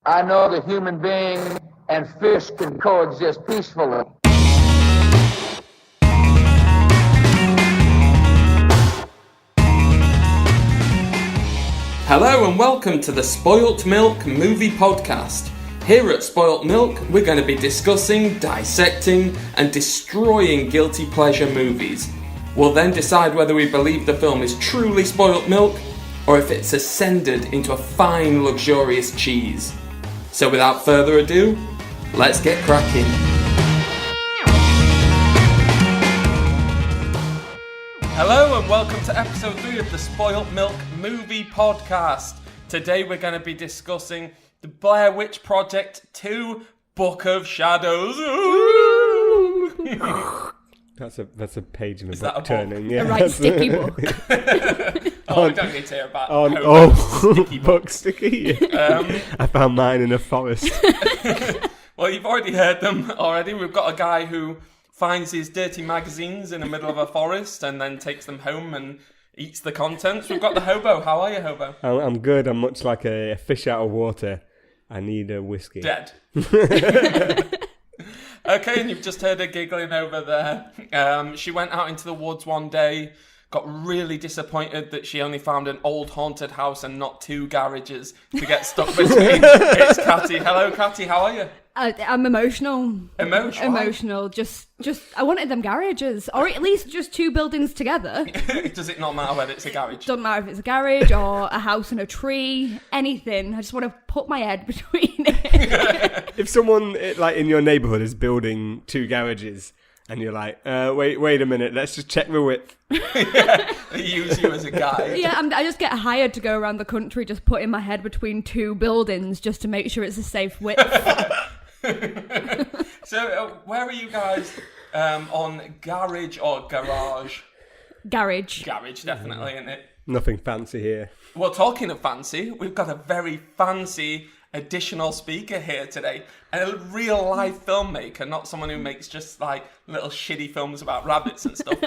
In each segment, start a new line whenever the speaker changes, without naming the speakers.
I know that human being and fish can coexist peacefully.
Hello and welcome to the Spoilt Milk.We podcast. Here at Spoilt Milk, we're going to be discussing, dissecting and destroying guilty pleasure movies. We'll then decide whether we believe the film is truly spoilt milk or if it's ascended into a fine, luxurious cheese. So without further ado, let's get cracking. Hello and welcome to episode 3 of the Spoilt Milk.We podcast. Today we're going to be discussing the Blair Witch Project 2 Book of Shadows.
That's a page in a
Is that
book
a book?
turning. Yeah,
A right sticky book.
Oh, we don't need to hear about sticky
book sticky. I found mine in a forest.
Well, you've already heard them already. We've got a guy who finds his dirty magazines in the middle of a forest and then takes them home and eats the contents. We've got the hobo. How are you, hobo?
I'm good. I'm much like a fish out of water. I need a whiskey.
Dead. Okay, and you've just heard her giggling over there. She went out into the woods one day, got really disappointed that she only found an old haunted house and not 2 garages to get stuck between. It's Katty. Hello, Katty. How are you?
I'm emotional.
Emotional?
Just I wanted them garages, or at least just 2 buildings together.
Does it not matter whether it's a garage?
Doesn't matter if it's a garage or a house and a tree, anything. I just want to put my head between it.
If someone like in your neighbourhood is building 2 garages and you're like, wait a minute, let's just check the width.
They use you as a guide.
Yeah, I just get hired to go around the country just putting my head between 2 buildings just to make sure it's a safe width.
So, where are you guys on garage or garage?
Garage.
Garage, definitely, isn't it?
Nothing fancy here.
Well, talking of fancy, we've got a very fancy additional speaker here today. A real life filmmaker, not someone who makes just like little shitty films about rabbits and stuff.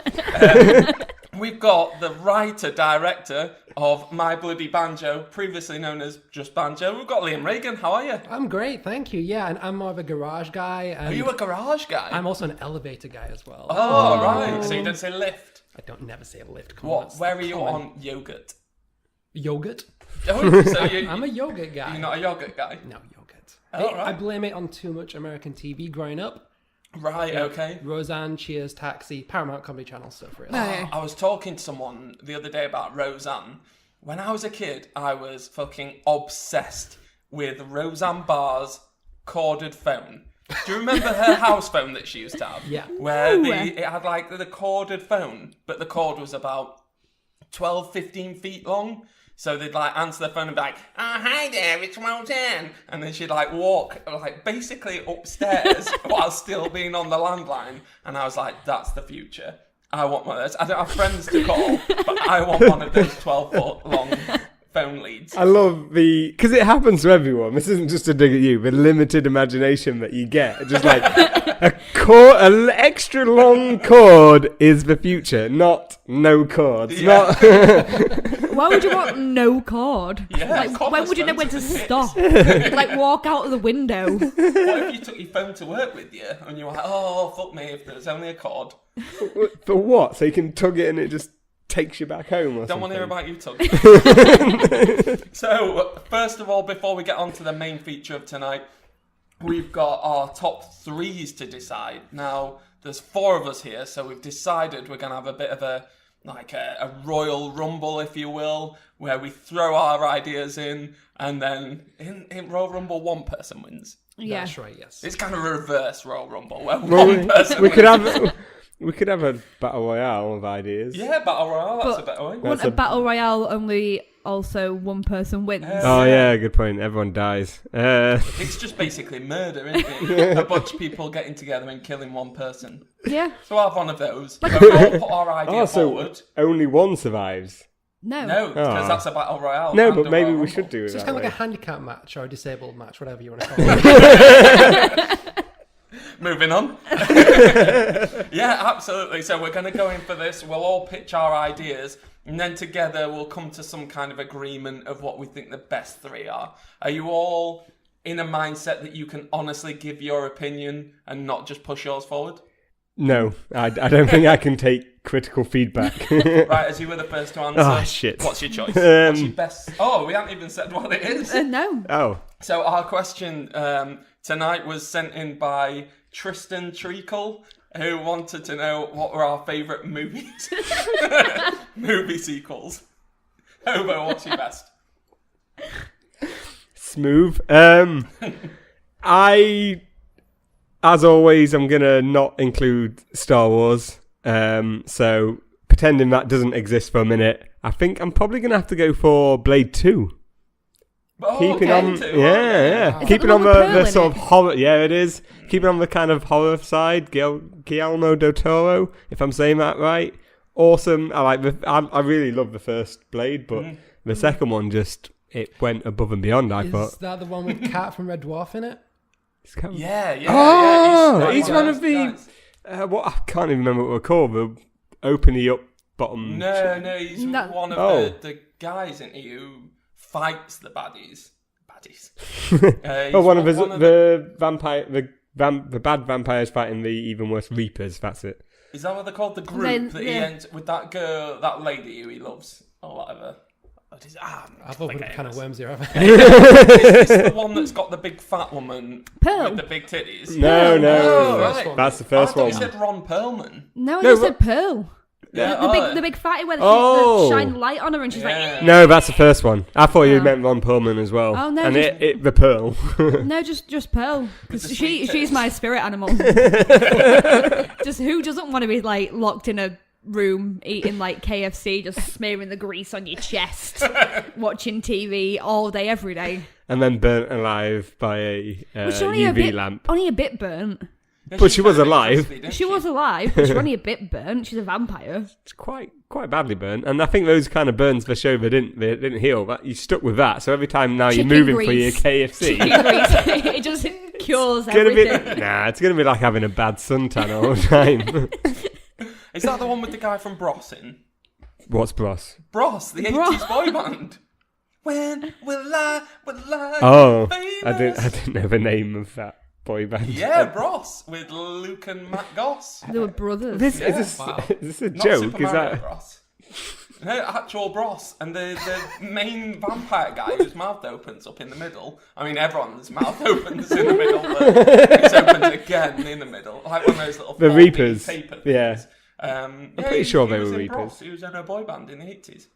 We've got the writer-director of My Bloody Banjo, previously known as Just Banjo. We've got Liam Regan. How are you?
I'm great, thank you. Yeah, and I'm more of a garage guy. And
Are you a garage guy?
I'm also an elevator guy as well.
Oh, right. So you don't say lift.
I don't never say a lift. Come on,
What?
that's
Where are you
common.
on yogurt?
Yogurt?
Oh, so
I'm a yogurt guy.
You're not a yogurt guy?
No, yogurt.
Oh,
I
right.
blame it on too much American TV growing up.
Right, okay.
Roseanne, Cheers, Taxi, Paramount Comedy Channel stuff, really.
No.
I was talking to someone the other day about Roseanne. When I was a kid, I was fucking obsessed with Roseanne Barr's corded phone. Do you remember her house phone that she used to have?
Yeah.
Where
No.
it had like the corded phone, but the cord was about 12, 15 feet long. So they'd like answer the phone and be like, "Oh, hi there, it's Roseanne." And then she'd like walk like basically upstairs while still being on the landline. And I was like, that's the future. I want one of those. I don't have friends to call, but I want one of those 12-foot long phone leads.
I love because it happens to everyone. This isn't just a dig at you, the limited imagination that you get. Just like an extra long cord is the future, not no cords.
Yeah.
Not.
Why would you want no cord?
Yeah, of course,
when would you know when to
phones.
stop? Like walk out of the window.
What if you took your phone to work with you and you were like, oh, fuck me, if there's only a cord?
For what? So you can tug it and it just takes you back home or
Don't want to hear about you, Tug. So, first of all, before we get on to the main feature of tonight, we've got our top 3s to decide. Now, there's 4 of us here, so we've decided we're going to have a bit of a royal rumble, if you will, where we throw our ideas in, and then in Royal Rumble, one person wins.
Yeah.
That's right, yes.
It's kind of a reverse Royal Rumble, where
Well,
one person
we
wins.
could have a battle royale of ideas.
Yeah, Battle Royale, that's
But-
a better way.
Want a battle royale only also one person wins?
Oh yeah, good point. Everyone dies.
It's just basically murder, isn't it? A bunch of people getting together and killing one person.
Yeah.
So I'll have one of those. But we'll all put our idea
So
forward.
only one survives.
No.
No, because that's a battle royale.
No,
and
but
a
maybe
Royal
we
Rumble.
should do it
So it's
that
kind of
way.
like a handicap match or a disabled match, whatever you want to call it.
Moving on. Yeah, absolutely. So we're going to go in for this. We'll all pitch our ideas, and then together we'll come to some kind of agreement of what we think the best 3 are. Are you all in a mindset that you can honestly give your opinion and not just push yours forward?
No, I don't think I can take critical feedback.
Right, as you were the first to answer.
Oh, shit.
What's your choice? What's your best? Oh, we haven't even said what it is.
No.
Oh,
So our question tonight was sent in by Tristan Treacle, who wanted to know what were our favourite movies, movie sequels. Hobo, what's your best?
smooth. As always, I'm gonna not include Star Wars. So pretending that doesn't exist for a minute, I think I'm probably gonna have to go for Blade 2.
Oh,
Keeping
okay,
on,
too.
yeah.
Is
Keeping
that
on
the one with
the
Pearl
sort
in
of
it?
horror, yeah, it is. Keeping on the kind of horror side, Guillermo del Toro, if I'm saying that right. Awesome. I really love the first Blade, but the second one it went above and beyond. I
Is
thought.
that the one with Cat from Red Dwarf in it?
Yeah.
Oh, he's one of the.
Nice.
What I can't even remember what we're called. The openly up bottom.
No, he's
No.
one of
Oh.
the guys in here who fights the baddies.
Oh, one of the vampire, the bad vampires fighting the even worse Reapers. That's it.
Is that what they're called? The group
Then-
that he
yeah.
ends with that girl, that lady who he loves, or whatever.
I've opened up a can of worms here, haven't I?
Is this the one that's got the big fat woman
Pearl.
with the big titties?
No,
Oh,
First
right.
one.
that's the
I
first
thought
one.
you said Ron Perlman.
No, I
No,
just
but-
said Pearl.
Yeah,
The big fatty where
Oh.
they shine light on her and she's
Yeah.
like,
No, that's the first one. I thought you
Oh.
meant Ron Perlman as well.
Oh, no,
and
just-
the Pearl.
no, just Pearl.
With the
Because
sweet
she's
tits.
my spirit animal. Just who doesn't want to be like locked in a room eating like KFC, just smearing the grease on your chest, watching TV all day, every day.
And then burnt alive by a
Which
UV lamp.
only a bit burnt.
Yeah,
But she was
kinda
alive.
crispy, didn't
She was alive, but she's only a bit burnt. She's a vampire.
It's quite badly burnt, and I think those kind of burns for show they didn't heal. But you stuck with that, so every time now
Chicken
you're moving for your
grease.
KFC.
Chicken grease. It just cures
It's gonna be,
everything.
it's gonna be like having a bad suntan all the time.
Is that the one with the guy from Bros in?
What's Bros?
Bros, the
Bros.
80s boy band. When will I
Oh,
be
I
famous?
didn't know the name of that boy band.
Yeah, Bros, with Luke and Matt Goss.
They were brothers.
Is
Yeah.
this
Wow.
is this a
Not
joke?
Super
Is
Mario
that
Bros. No, actual Bros. And the main vampire guy whose mouth opens up in the middle. I mean, everyone's mouth opens in the middle, but it's opened again in the middle. Like one of those little
The
4D
Reapers,
paper
yeah.
things.
I'm pretty sure they
he was
were
in Bros.
Reapers.
He was in a boy band in the 80s.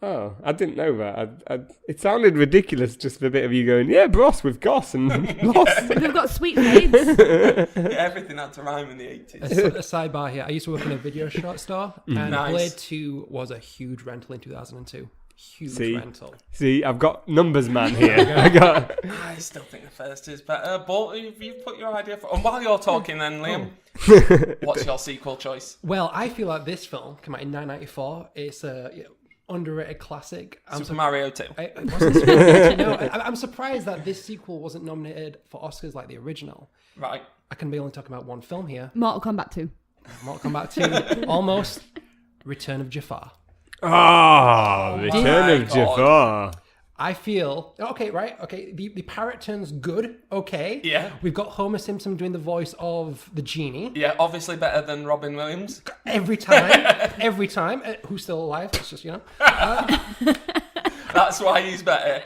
Oh, I didn't know that. It sounded ridiculous, just a bit of you going, yeah, Bros with Goss and Lost.
They've got sweet fades.
Yeah, everything had to rhyme in the 80s.
A sidebar here. I used to work in a video short store, and
Nice.
Blade 2 was a huge rental in 2002. Huge rental.
See, I've got numbers man here.
I still think the first is better, but if you put your idea for... And while you're talking then, Liam, what's your sequel choice?
Well, I feel like this film came out in 1994. It's a underrated classic.
Super Mario 2.
It wasn't supposed to, I'm surprised that this sequel wasn't nominated for Oscars like the original.
Right.
I can be only talking about one film here.
Mortal Kombat 2.
Mortal Kombat 2, almost. Return of Jafar.
Oh, Return
my
of
God.
Jafar.
I feel the parrot turns good. Okay,
Yeah.
We've got Homer Simpson doing the voice of the genie
Yeah, obviously better than Robin Williams.
every time. Who's still alive? It's just
That's why he's better.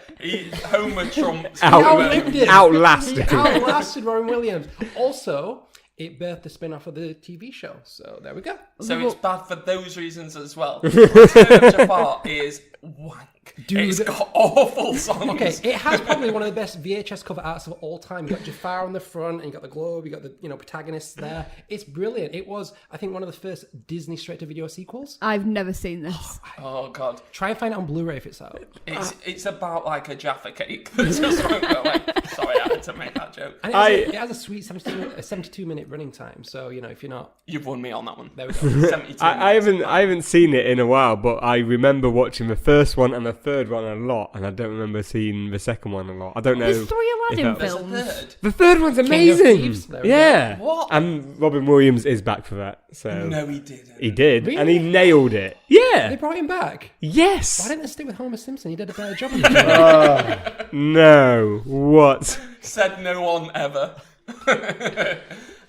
Homer trumps
Out-
Robin
outlived
Williams.
him.
Outlasted
He
him.
outlasted Robin Williams. Also, it birthed the spin-off of the TV show. So there we go.
So it's bad for those reasons as well. Return of Jafar is wank.
Dude.
It's got awful songs.
Okay, it has probably one of the best VHS cover arts of all time. You got Jafar on the front, and you got the globe. You got the protagonists there. It's brilliant. It was, I think, one of the first Disney straight-to-video sequels.
I've never seen this.
Oh, God.
Try and find it on Blu-ray if it's out.
It's about like a Jaffa cake that just won't go away. Sorry, I had to make that joke. joke.
And it has a sweet 72-minute running time. So, if you're not...
You've won me on that one.
There we go.
72
I
minutes.
haven't seen it in a while, but I remember watching the first one and the third one a lot, and I don't remember seeing the second one a lot. I don't know.
There's 3 Aladdin
that-
There's a
films.
third.
The third one's
of
amazing.
Thieves, there we
Yeah.
go. What?
And Robin Williams is back for that. So
No, he didn't.
he did,
Really?
and he nailed it. Yeah.
They brought him back.
Yes.
Why didn't they stick with Homer Simpson? He did a better job of it.
No. What?
Said no one ever.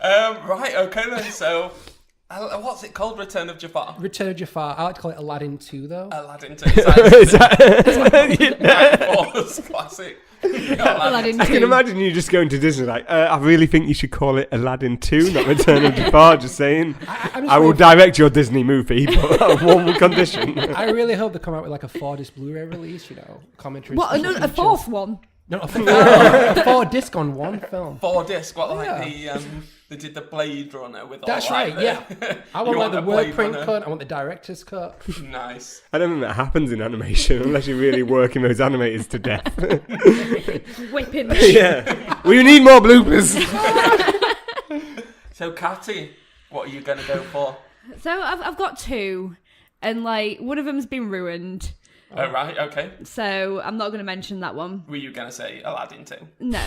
Right, okay then. So, what's it called? Return of Jafar.
Return of Jafar. I like to call it Aladdin 2, though.
Aladdin 2.
Is that-
Force classic.
Aladdin
I can
2.
imagine you just going to Disney like, I really think you should call it Aladdin 2, not Return of Jafar, just saying.
I'm just
I will
waiting
direct your Disney movie, but on one condition.
I really hope they come out with like a 4-disc Blu-ray release, commentary.
What,
special
a
features.
fourth one?
No, a 4-disc on one film.
4-disc. What, like
Yeah.
they did the Blade Runner with
That's
all
right,
like
yeah. I want
You
like the
a
word
Blade
print
Runner?
cut. I want the director's cut.
Nice.
I don't think that happens in animation unless you're really working those animators to death.
Whipping.
Yeah. We need more bloopers.
So, Katty, what are you going to go for?
So I've got 2, and one of them's been ruined.
Oh, right, okay.
So I'm not going to mention that one.
Were you going to say Aladdin 2?
No.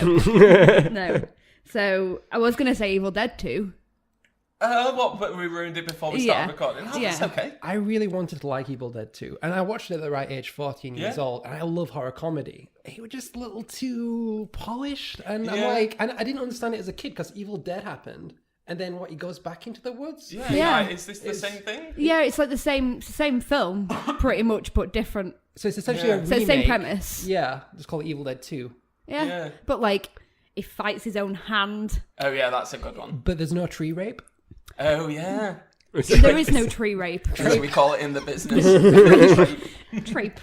No. So I was going to say Evil Dead 2.
What? But we ruined it before we started recording. Oh, that's
Yeah.
okay.
I really wanted to like Evil Dead 2, and I watched it at the right age, 14 years
Yeah.
old, and I love horror comedy. It was just a little too polished, and I'm
Yeah.
like, and I didn't understand it as a kid because Evil Dead happened, and then he goes back into the woods.
Yeah.
Yeah.
Right. Is this the same thing?
Yeah, it's like the same film, pretty much, but different.
So it's essentially
Yeah.
a
So
remake.
same premise.
Yeah, just call it Evil Dead 2.
Yeah.
Yeah.
But he fights his own hand.
Oh, yeah, that's a good one.
But there's no tree rape.
Oh, yeah.
There is no tree rape.
As we call it in the business.
Treep.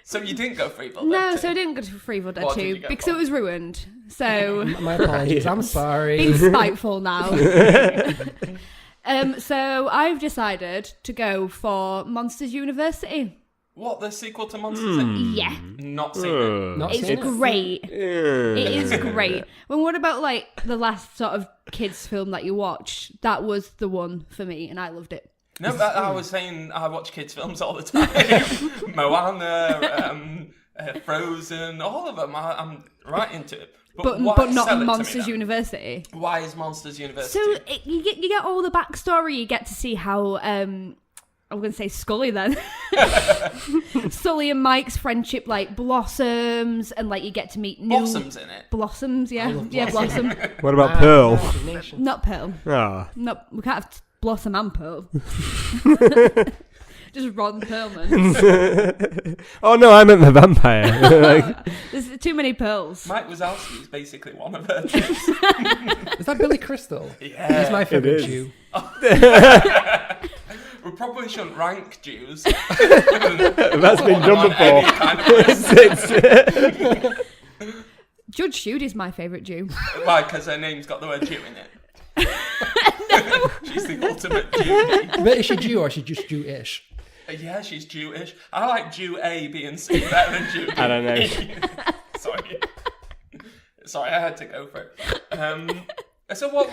So you didn't go for Evil Dead
No,
2?
so I didn't go for Evil Dead
What did you
2
go
because
for?
it was ruined. So
My apologies. I'm sorry.
being spiteful now. So I've decided to go for Monsters University.
What, the sequel to Monsters Inc?
Yeah,
Not seen it.
Not
it's
seen it.
great. It is great. Well, what about the last sort of kids film that you watched? That was the one for me, and I loved it.
No, but I was saying I watch kids' films all the time. Moana, Frozen, all of them. I'm right into it.
But
why
not
sell it to me
Monsters
then?
University.
Why is Monsters University?
So you get all the backstory. You get to see how I'm going to say Scully then. Sully and Mike's friendship blossoms, and you get to meet new
Blossoms in it.
Blossoms. Yeah, yeah, Blossom.
What about Pearl?
Imagination.
Not Pearl.
Ah.
No, we can't have Blossom and Pearl. Just Ron Perlman.
Oh no, I meant the vampire.
There's too many pearls.
Mike Wazowski is basically one of her Jews.
Is that Billy Crystal?
Yeah.
He's my favourite
is.
Jew.
We probably shouldn't rank Jews.
That's been done
on any
before.
kind of list.
Judge Judy's my favourite Jew.
Why? Because her name's got the word Jew in it. She's the ultimate Jew.
But is she Jew or is she just Jewish?
Yeah, she's Jewish. I like Jew A, B, and C better than Jew B.
I don't know.
Sorry, I had to go for it. So what's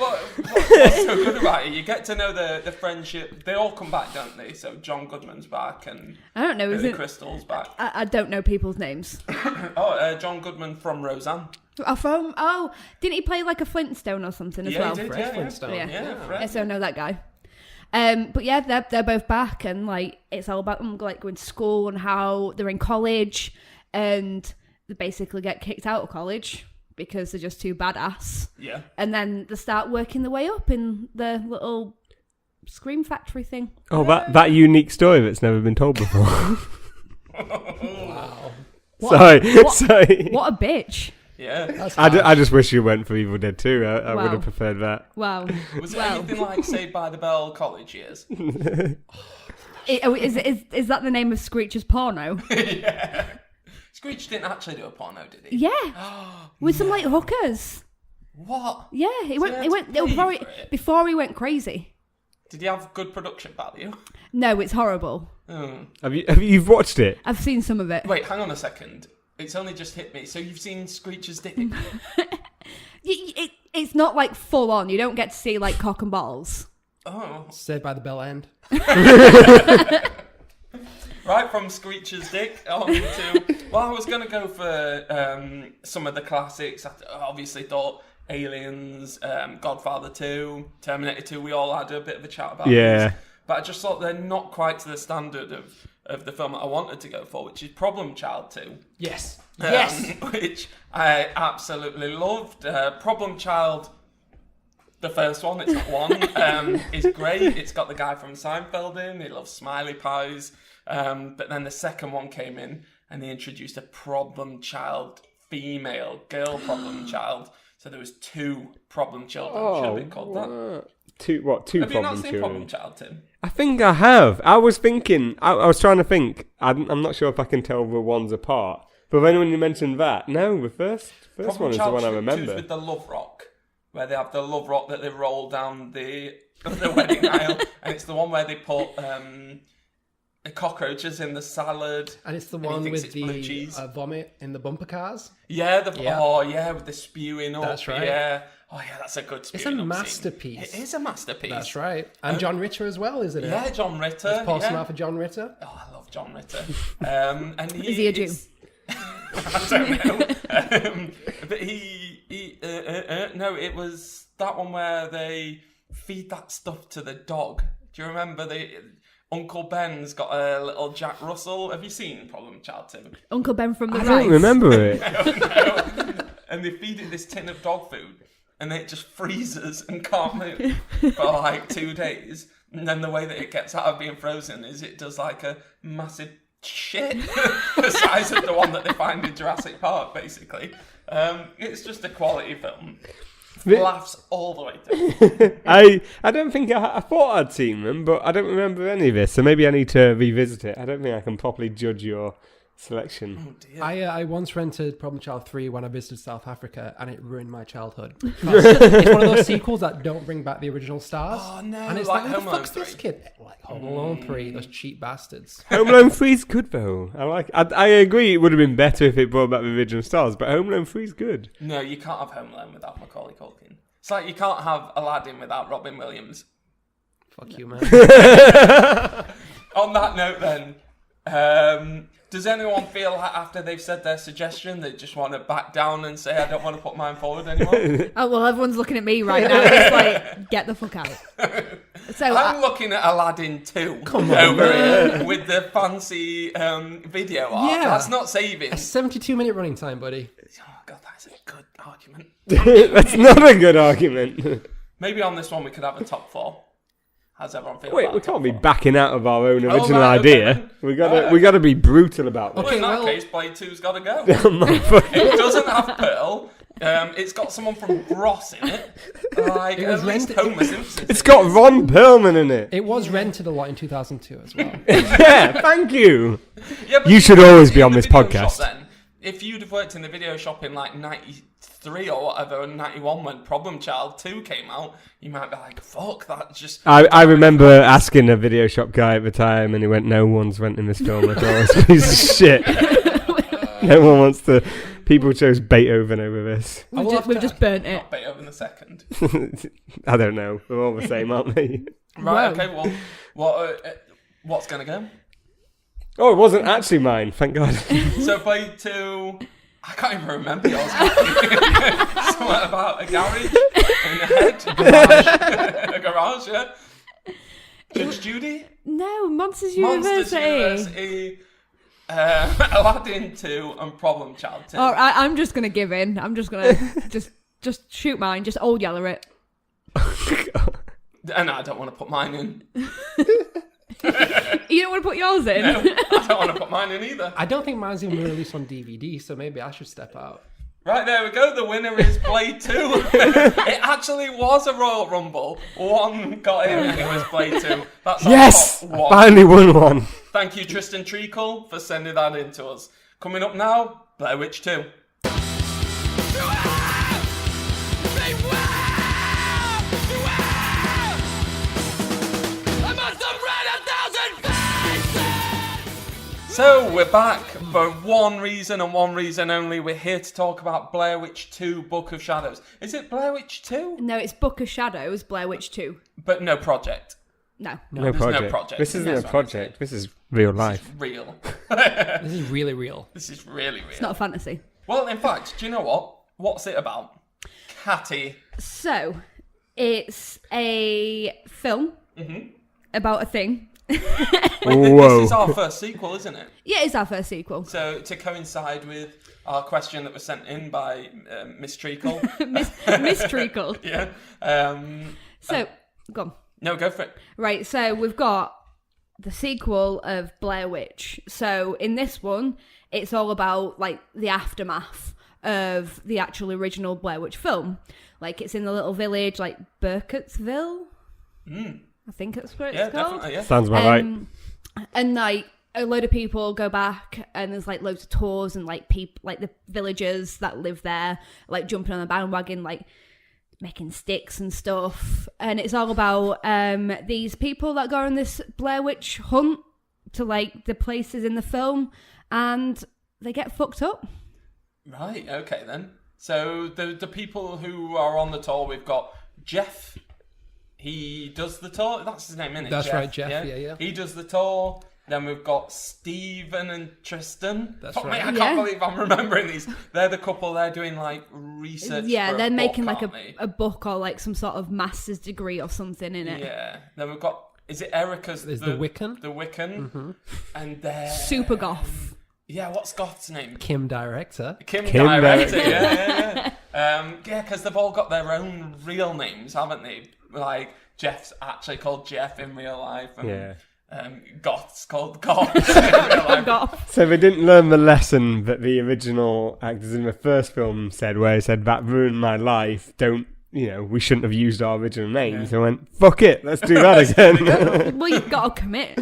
so good about it? You get to know the friendship. They all come back, don't they? So John Goodman's back and
I don't know. Is
Billy
it?
Crystal's back.
I don't know people's names.
John Goodman from Roseanne.
Didn't he play a Flintstone or something as well?
he did,
Fred
yeah.
Flintstone.
Yeah.
Yeah, Fred.
Yeah, so I know that guy. But yeah, they're both back, and it's all about them going to school and how they're in college, and they basically get kicked out of college because they're just too badass.
Yeah.
And then they start working their way up in the little Scream Factory thing.
Oh, that unique story that's never been told before.
Wow.
Sorry.
What a bitch!
Yeah.
That's
I just wish you went for Evil Dead 2. I would
Wow.
have preferred that.
Wow.
Was it anything like Saved by the Bell college years?
Is that the name of Screech's porno?
Yeah. Screech didn't actually do a porno, did he?
Yeah. With some hookers.
What?
Yeah, he went
pay for
before he went crazy.
Did he have good production value?
No, it's horrible.
Hmm.
Have you watched it?
I've seen some of it.
Wait, hang on a second. It's only just hit me. So you've seen Screech's dick?
It's not like full on. You don't get to see like cock and balls.
Oh.
Saved by the Bell End.
Right, from Screecher's dick on to... Well, I was going to go for some of the classics. I obviously thought Aliens, Godfather 2, Terminator 2, we all had a bit of a chat about these. But I just thought they're not quite to the standard of the film that I wanted to go for, which is Problem Child 2.
Yes.
Which I absolutely loved. Problem Child, the first one, it's not one, is great. It's got the guy from Seinfeld in. He loves smiley pies. But then the second one came in and they introduced a problem child, female girl problem child. So there was 2 problem children. Should have been called that.
Two
Have you not
problem
seen
children?
Problem Child, Tim?
I think I have. I was thinking. I was trying to think. I'm not sure if I can tell the ones apart. But then when you mentioned that, no, the first
Problem
one is the
Child
one I
2
remember.
with the Love Rock, where they have the Love Rock that they roll down the wedding aisle, and it's the one where they put the cockroaches in the salad.
And it's the
and he
one
thinks
with
it's blue cheese.
the vomit in the bumper cars.
Yeah,
Yeah.
with the spewing up.
That's right.
Yeah. Oh yeah, that's a good spewing
It's a
up
masterpiece.
Scene. It is a masterpiece.
That's right. And John Ritter as well, isn't it?
Yeah, John Ritter.
Paul
yeah.
Smart for John Ritter.
Oh, I love John Ritter. And
Is he a Jew?
I don't know. But no, it was that one where they feed that stuff to the dog. Do you remember Uncle Ben's got a little Jack Russell? Have you seen Problem Child 2?
Uncle Ben from the
I
right.
don't remember it.
No. And they feed it this tin of dog food, and then it just freezes and can't move for like 2 days. And then the way that it gets out of being frozen is it does like a massive shit the size of the one that they find in Jurassic Park, basically. It's just a quality film. Laughs all the way through.
I don't think I thought I'd seen them, but I don't remember any of this. So maybe I need to revisit it. I don't think I can properly judge your selection.
Oh dear.
I once rented Problem Child 3 when I visited South Africa, and it ruined my childhood. It's one of those sequels that don't bring back the original stars.
Oh no,
And it's
like
like, who
Home
the
Alone
fuck's this
3.
kid? Like Home Alone 3, those cheap bastards.
Home Alone 3 is good though. I agree it would have been better if it brought back the original stars, but Home Alone 3 is good.
No, you can't have Home Alone without Macaulay Culkin. It's like you can't have Aladdin without Robin Williams.
Fuck you, man.
On that note then, does anyone feel like after they've said their suggestion they just want to back down and say I don't want to put mine forward anymore?
Oh well, everyone's looking at me right now. It's like, get the fuck out. So
I'm looking at Aladdin 2 over here with the fancy video art.
Yeah.
That's not saving.
A 72-minute running time, buddy.
Oh god, that's a good argument.
That's not a good argument.
Maybe on this one we could have a top 4. How's everyone feel?
Wait,
about
we
a
can't
top
be
4?
backing out of our own original
right, okay,
idea.
then.
We gotta be brutal about this.
Well, in that
well-
case, Blade 2's got to go.
Motherfucker.
It doesn't have Pearl. It's got someone from Ross in it. Like,
It was
at least
rented-
Homer Simpson.
It's got Ron Perlman in it.
It was rented a lot in 2002 as well.
Yeah, thank you.
Yeah, but
You should
worked
always be
in
on
the
this
video
podcast.
shop then. If you'd have worked in the video shop in like 93 or whatever, and 91 when Problem Child 2 came out, you might be like, fuck, that just...
I remember asking a video shop guy at the time, and he went, "No one's renting this film at all. It's a piece of shit. No one wants to." People chose Beethoven over this.
we've just burnt it.
Not Beethoven the second.
I don't know. They're all the same, aren't they?
Right,
Whoa.
okay, well, what's going to go?
Oh, it wasn't actually mine. Thank God.
So Blade 2... I can't even remember yours. Something about a garage and a head. A garage, yeah. Judge Judy?
No, Monsters
Monsters
University.
University. Aladdin 2 and Problem Child 2.
All right, I'm just gonna give in. I'm just gonna just shoot mine. Just old yeller it.
And I don't want to put mine in.
You don't want to put yours in?
No, I don't want to put mine in either.
I don't think mine's even released on DVD, so maybe I should step out.
Right, there we go. The winner is Blade 2. It actually was a Royal Rumble. One got in and it was Blade 2. That's our
Yes!
top
I
one.
finally won one.
Thank you, Tristan Treacle, for sending that in to us. Coming up now, Blair Witch 2. So we're back. For one reason and one reason only, we're here to talk about Blair Witch 2, Book of Shadows. Is it Blair Witch 2?
No, it's Book of Shadows, Blair Witch 2.
But no project.
No.
No
There's
project.
no project.
This isn't
That's
a
what
project. This is real life.
Real.
This is really real.
This is really real.
It's not a fantasy.
Well, in fact, do you know what? What's it about? Katty.
So, it's a film about a thing.
Whoa.
This is our first sequel, isn't it?
Yeah, it's our first sequel.
So, to coincide with our question that was sent in by Miss Treacle.
Miss Treacle.
Yeah.
So, go on.
No, go for it.
Right, so we've got the sequel of Blair Witch. So in this one, it's all about like the aftermath of the actual original Blair Witch film. Like it's in the little village, like Burkittsville. I think that's what it's called.
Definitely, yeah.
Sounds about right.
And like a load of people go back, and there's like loads of tours, and like people, like the villagers that live there, like jumping on the bandwagon, like making sticks and stuff. And it's all about these people that go on this Blair Witch hunt to like the places in the film, and they get fucked up.
Right, okay then. So the people who are on the tour, we've got Jeff. He does the tour. That's his name, isn't it?
That's right, Jeff. Yeah.
He does the tour. Then we've got Stephen and Tristan.
That's
Fuck
right.
me, I can't believe I'm remembering these. They're the couple. They're doing like research.
Yeah,
for
they're
a
making
book,
like
aren't they?
a book or like some sort of master's degree or something in it.
Yeah. Then we've got. Is it Erica's?
There's the Wiccan.
The Wiccan. And they're
Super goth.
Yeah. What's Goth's name?
Kim director.
Kim
director.
director. Yeah. Yeah, because they've all got their own real names, haven't they? Like Jeff's actually called Jeff in real life. And,
Yeah.
Goth's called Goth in real life.
Goth.
So they didn't learn the lesson that the original actors in the first film said, where he said, that ruined my life, we shouldn't have used our original names. They went, fuck it, let's do that again.
Well, you've got to commit.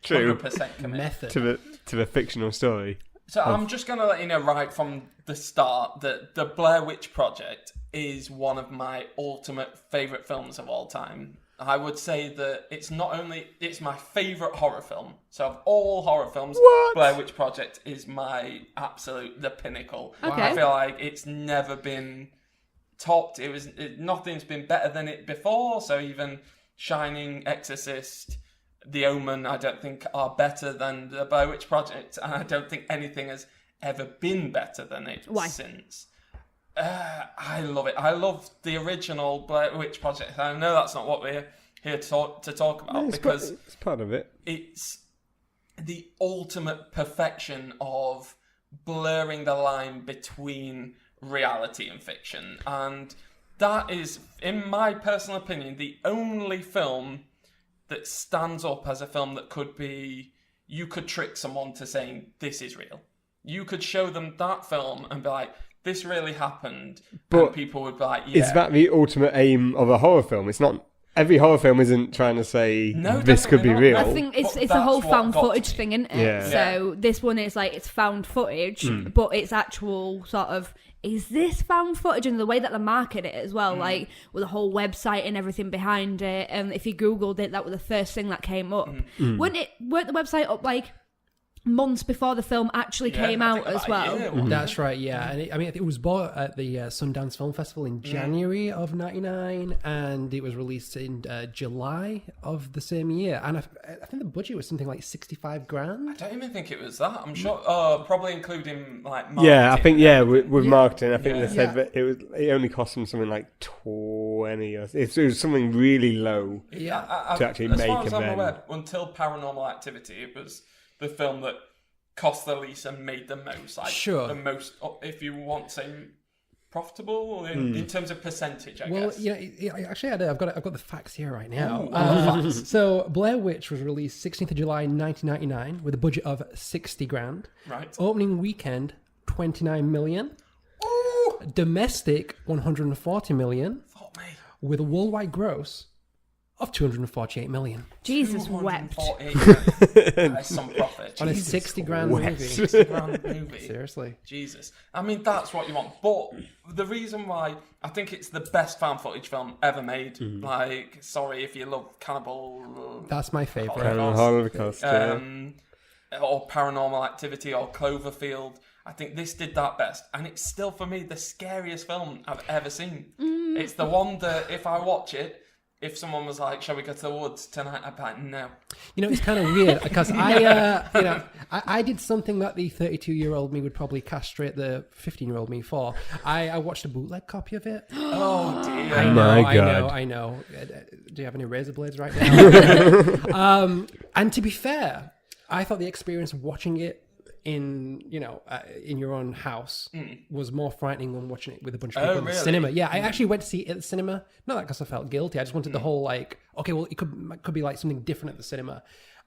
True.
100% commit.
Method.
To the fictional story.
So I'm just going to let you know right from the start that the Blair Witch Project is one of my ultimate favourite films of all time. I would say that it's my favourite horror film. So of all horror films, Blair Witch Project is my the pinnacle.
Okay.
I feel like it's never been topped. Nothing's been better than it before. So even Shining, Exorcist, The Omen, I don't think are better than the Blair Witch Project, and I don't think anything has ever been better than it since. I love it. I love the original Blair Witch Project. I know that's not what we're here to talk about, because
it's part of it.
it's the ultimate perfection of blurring the line between reality and fiction. And that is, in my personal opinion, the only film that stands up as a film that you could trick someone to saying, this is real. You could show them that film and be like, this really happened, and people would be like, yeah.
Is that the ultimate aim of a horror film? It's not. Every horror film isn't trying to say this could be
not.
real.
I think it's
But
a whole
that's what
found
got
footage
to me.
thing, isn't it?
Yeah.
So this one is like it's found footage, but it's actual sort of, is this found footage? And the way that they market it as well, like with a whole website and everything behind it. And if you Googled it, that was the first thing that came up. Weren't the website up like months before the film actually came out as well?
That's right, yeah. And it was bought at the Sundance Film Festival in January of '99, and it was released in July of the same year. And I think the budget was something like $65,000.
I don't even think it was that. I'm sure, probably including like marketing.
Yeah, I think with marketing, I think they said that it only cost them something like 20 or it was something really low to actually
as
make
far as
a
I'm
then.
aware, until Paranormal Activity, it was the film that cost the least and made the most. Like,
Sure.
The most, if you want to say, profitable in terms of percentage, I guess.
Actually, I've got the facts here right now.
Ooh,
So Blair Witch was released 16th of July 1999 with a budget of $60,000.
Right.
Opening weekend, $29 million.
Ooh!
Domestic, $140 million.
Fuck me.
With a worldwide gross of $248 million.
Jesus wept.
248. That's some profit.
On a
Jesus.
$60,000 movie.
$60,000 movie.
Seriously.
Jesus. I mean, that's what you want. But the reason why I think it's the best found footage film ever made, like, sorry if you love Cannibal.
That's my favourite.
Holocaust.
or Paranormal Activity or Cloverfield. I think this did that best, and it's still for me the scariest film I've ever seen. It's the one that if I watch it, if someone was like, "Shall we go to the woods tonight?" I'd be like, "No."
You know, it's kind of weird because I did something that the 32-year-old me would probably castrate the 15-year-old me for. I watched a bootleg copy of it.
Oh dear!
I know. Do you have any razor blades right now? And to be fair, I thought the experience of watching it in your own house was more frightening than watching it with a bunch of people in the cinema. Yeah, I actually went to see it at the cinema. Not because I felt guilty. I just wanted the whole like, okay, well, it could be like something different at the cinema.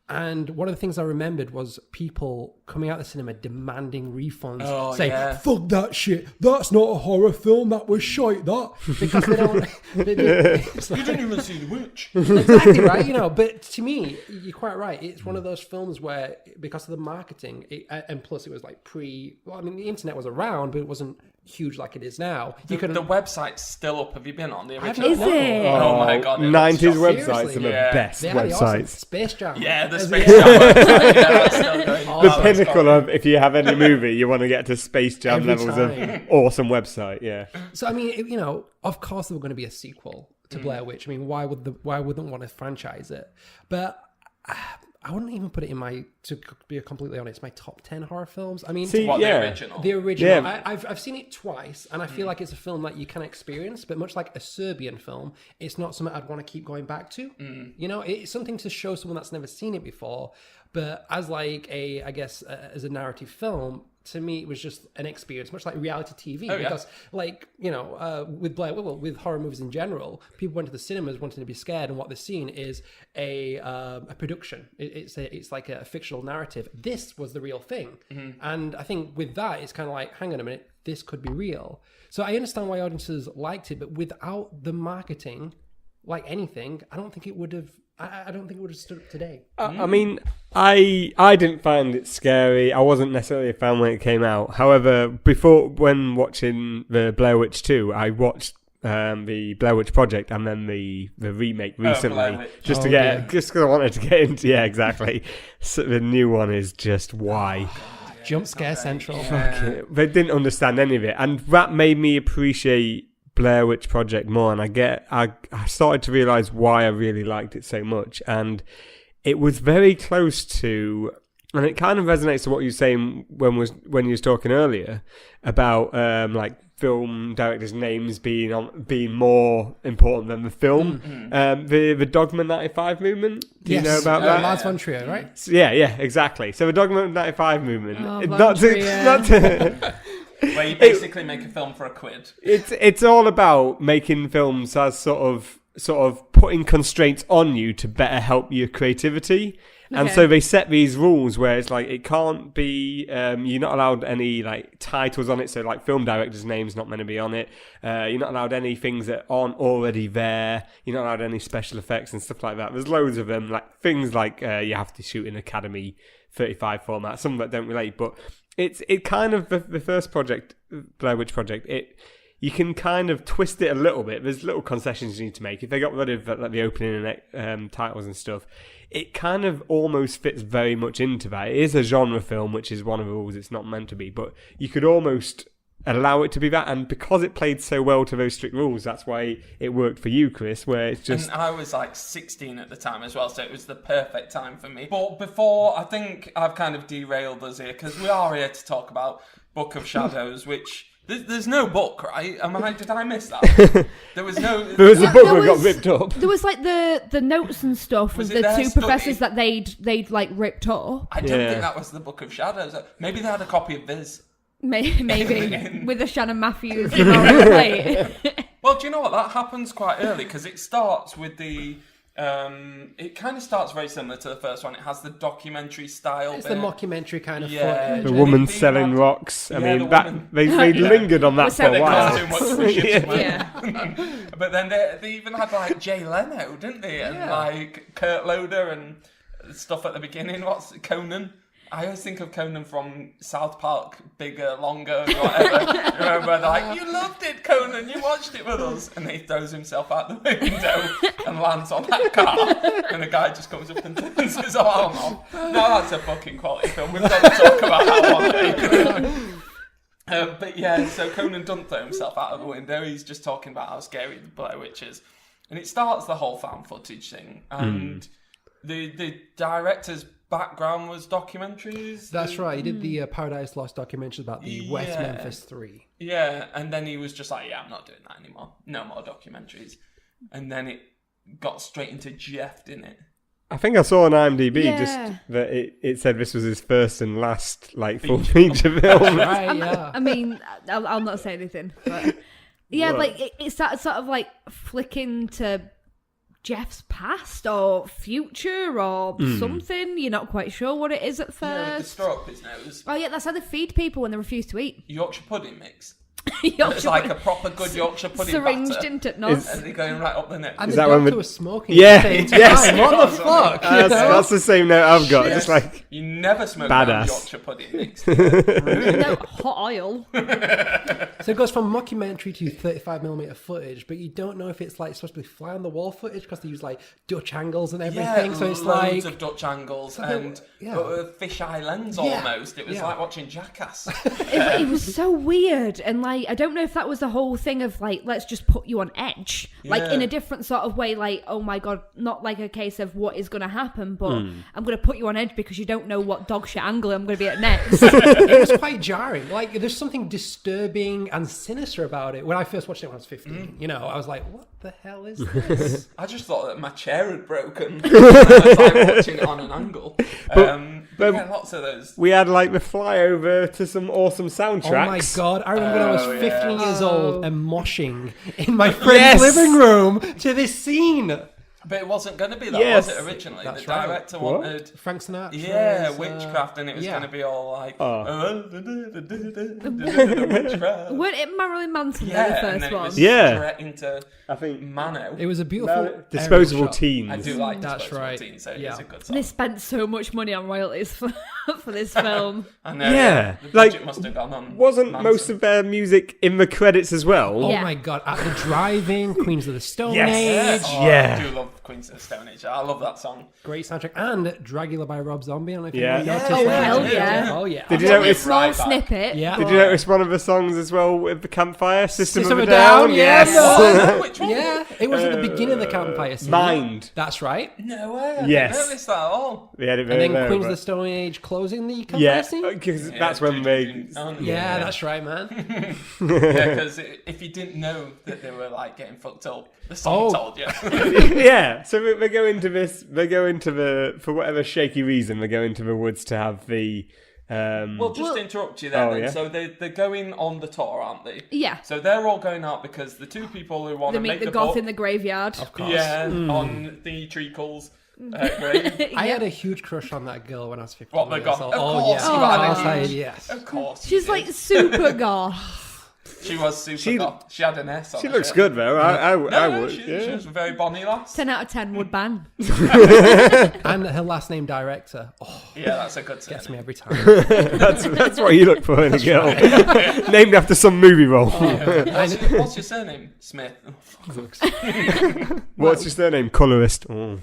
And one of the things I remembered was people coming out of the cinema demanding refunds, saying, "Fuck that shit! That's not a horror film. That was shite. That," because they don't. You
didn't even see The Witch.
Exactly right. But to me, you're quite right. It's one of those films where, because of the marketing, and plus it was like the internet was around, but it wasn't huge like it is now.
The website's still up. Have you been on the original?
Is it?
Oh my god!
90s websites
seriously?
are the best
They had the awesome
websites.
Space Jam.
Yeah, the Space Jam website. Yeah, that's still going.
The pinnacle of, if you have any movie, you want to get to Space Jam
Every
levels
time.
of awesome website, yeah.
So I mean, of course there were going to be a sequel to Blair Witch. I mean, why wouldn't want to franchise it? But I wouldn't even put it in to be completely honest, my top 10 horror films. I mean,
The original.
The original.
Yeah.
I've seen it twice, and I feel like it's a film that you can experience, but much like a Serbian film, it's not something I'd want to keep going back to. It's something to show someone that's never seen it before, but as like as a narrative film, to me, it was just an experience, much like reality TV. Because, with horror movies in general, people went to the cinemas wanting to be scared, and what they're seeing is a production. It's like a fictional narrative. This was the real thing, and I think with that, it's kind of like, hang on a minute, this could be real. So I understand why audiences liked it, but without the marketing, like anything, I don't think it would have. I don't think it would have stood up today.
I mean, I didn't find it scary. I wasn't necessarily a fan when it came out. However, when watching the Blair Witch 2, I watched the Blair Witch Project and then the remake recently, just because I wanted to get into. Yeah, exactly. So the new one is just why.
Jump scare central.
They didn't understand any of it, and that made me appreciate Blair Witch Project more, and I started to realise why I really liked it so much, and it was very close to, and it kind of resonates to what you were saying when you was talking earlier about like film directors' names being more important than the film. The Dogma 95 movement. Do you know about that?
Lars von Trier, right?
So, yeah, exactly. So the Dogma 95 movement.
Von Trier.
Where you basically make a film for a quid.
It's all about making films as sort of putting constraints on you to better help your creativity. And so they set these rules where it's like, it can't be, you're not allowed any like titles on it. So like film director's name's not meant to be on it. You're not allowed any things that aren't already there. You're not allowed any special effects and stuff like that. There's loads of them, like things like you have to shoot in Academy 35 format, some that don't relate, but it kind of, the first project, Blair Witch Project, you can kind of twist it a little bit. There's little concessions you need to make. If they got rid of like the opening and titles and stuff, it kind of almost fits very much into that. It is a genre film, which is one of the rules it's not meant to be, but you could almost allow it to be that, and because it played so well to those strict rules, that's why it worked for you, Chris, where it's just...
And I was like 16 at the time as well, so it was the perfect time for me. But before, I think I've kind of derailed us here, because we are here to talk about Book of Shadows, which... There's no book, right? Did I miss that? There was no...
There was a book that got ripped up.
There was like the notes and stuff of the two professors that they'd like ripped up.
I don't think that was the Book of Shadows. Maybe they had a copy of Viz.
Maybe with the Shannon Matthews play.
Well, do you know what? That happens quite early, because it starts with the... it kind of starts very similar to the first one. It has the documentary style.
It's the mockumentary kind of footage.
The woman selling rocks. I mean, they lingered on that for a while.
But then they even had like Jay Leno, didn't they? And like Kurt Loder and stuff at the beginning. What's Conan? I always think of Conan from South Park, Bigger, Longer, whatever. Remember, where they're like, you loved it, Conan, you watched it with us. And he throws himself out the window and lands on that car. And the guy just comes up and turns his arm off. No, that's a fucking quality film. We've got to talk about that one day. But yeah, so Conan doesn't throw himself out of the window. He's just talking about how scary the Blair Witch is. And it starts the whole found footage thing. And the director's background was documentaries.
That's right. He did the Paradise Lost documentary about the West Memphis 3.
Yeah, and then he was just like, yeah, I'm not doing that anymore. No more documentaries. And then it got straight into Jeff, didn't it?
I think I saw on IMDb
Yeah.
just that it said this was his first and last full feature film.
Right, yeah.
I mean, I'll not say anything. But yeah,
What?
like it started sort of like flicking to Jeff's past or future or something. You're not quite sure what it is at
Yeah, with the
first.
straw up his nose.
Oh yeah, that's how they feed people when they refuse to eat.
Yorkshire pudding mix.
Yorkshire
It's like
pudding.
a proper good Yorkshire pudding
syringed
batter.
into it. Not.
And they're going right up the nose.
And
Is
the
that when
doctor
we-
was smoking
Yeah,
at the same time.
yes.
What the fuck?
That's the same note I've got.
Yes.
Just like,
You never smoke
Badass.
down Yorkshire pudding mix.
No hot oil.
So it goes from mockumentary to 35mm footage, but you don't know if it's like supposed to be fly on the wall footage because they use like Dutch angles and everything.
Yeah,
so it's
loads
like
of Dutch angles
they-
and
yeah.
a fisheye lens
Yeah,
almost. It was
yeah.
like watching Jackass.
It was so weird, and like I don't know if that was the whole thing of like let's just put you on edge, like
Yeah.
in a different sort of way. Like oh my god, not like a case of what is going to happen, but I'm going to put you on edge because you don't know what dog shit angle I'm going to be at next.
it was quite jarring. Like there's something disturbing and sinister about it. When I first watched it when I was 15, you know, I was like, what the hell is this?
I just thought that my chair had broken. I was like watching it on an angle. But yeah, lots of those.
we had like the flyover to some awesome soundtracks.
Oh my god! I remember when I was
Oh,
15
yeah.
years old and moshing in my friend's
Yes.
living room to this scene.
But it wasn't going to be that,
Yes.
was it, originally?
That's
the
right.
director
What?
wanted...
Frank Sinatra.
Yeah, witchcraft, and it was
yeah.
going to be all like...
Oh.
witchcraft.
Weren't it Marilyn Manson
Yeah,
the
and
first
then it
one?
was
Yeah.
straight into
I think
Mano.
It was a beautiful
Disposable
aerial shot.
Teens.
I do like
That's
Disposable
right.
Teen, so
Yeah.
it's a good song.
They spent so much money on royalties for this film.
I know,
Yeah,
the
like,
budget must have gone on.
Wasn't
Manson.
most of their music in the credits as well?
Oh
Yeah.
my god! At the drive-in, Queens of the Stone
Yes.
Age,
Oh,
Yeah.
I do love Queens of the Stone Age. I love that song.
great soundtrack, and Dragula by Rob Zombie. I don't know if
Yeah.
you
Yeah.
noticed
Oh,
that.
hell yeah.
Oh yeah!
Did you
Only a
notice?
small
Right back.
snippet.
Yeah.
Did you notice one of the songs as well with the campfire? System of a
Down,
Down?
yeah.
Yes.
Oh, no, which one?
Yeah, it was at the beginning of the campfire scene.
Mind.
That's right.
No way. I
Yes.
didn't notice that at all.
We had it
And
very
then
low,
Queens of
but-
the Stone Age closing the campfire
Yeah,
scene.
because
Yeah,
that's when they...
Yeah, that's right, man.
Yeah, because if you didn't know that they were like getting fucked up, the song
Oh.
told you.
Yeah, so they go into this. They go into the for whatever shaky reason. They go into the woods to have the.
Well, just to interrupt you there.
Oh,
then.
yeah?
So they're going on the tour, aren't they?
Yeah.
So they're all going out because the two people who want
They
to
meet
make
the
the
goth
book,
in the graveyard.
Of course.
yeah, on the treacles grave.
I had a huge crush on that girl when I was 15.
What, the
years
goth?
old.
Of
Oh,
course
yeah.
you had a
I was like,
huge-
yes.
Of course,
She's
you
like
did.
super goth.
She was super.
She-
goth. She had an S on
She
her
looks
shirt.
good though. I
No,
would.
she
Yeah.
was a very bonny lass.
10 out of 10 would bang.
And her last name director. Oh,
Yeah, that's a good
gets me
surname.
every time.
That's what you look for in a girl. Named after some movie role.
What's your surname? Smith. Oh, fuck.
What's your surname? Colorist. Oh.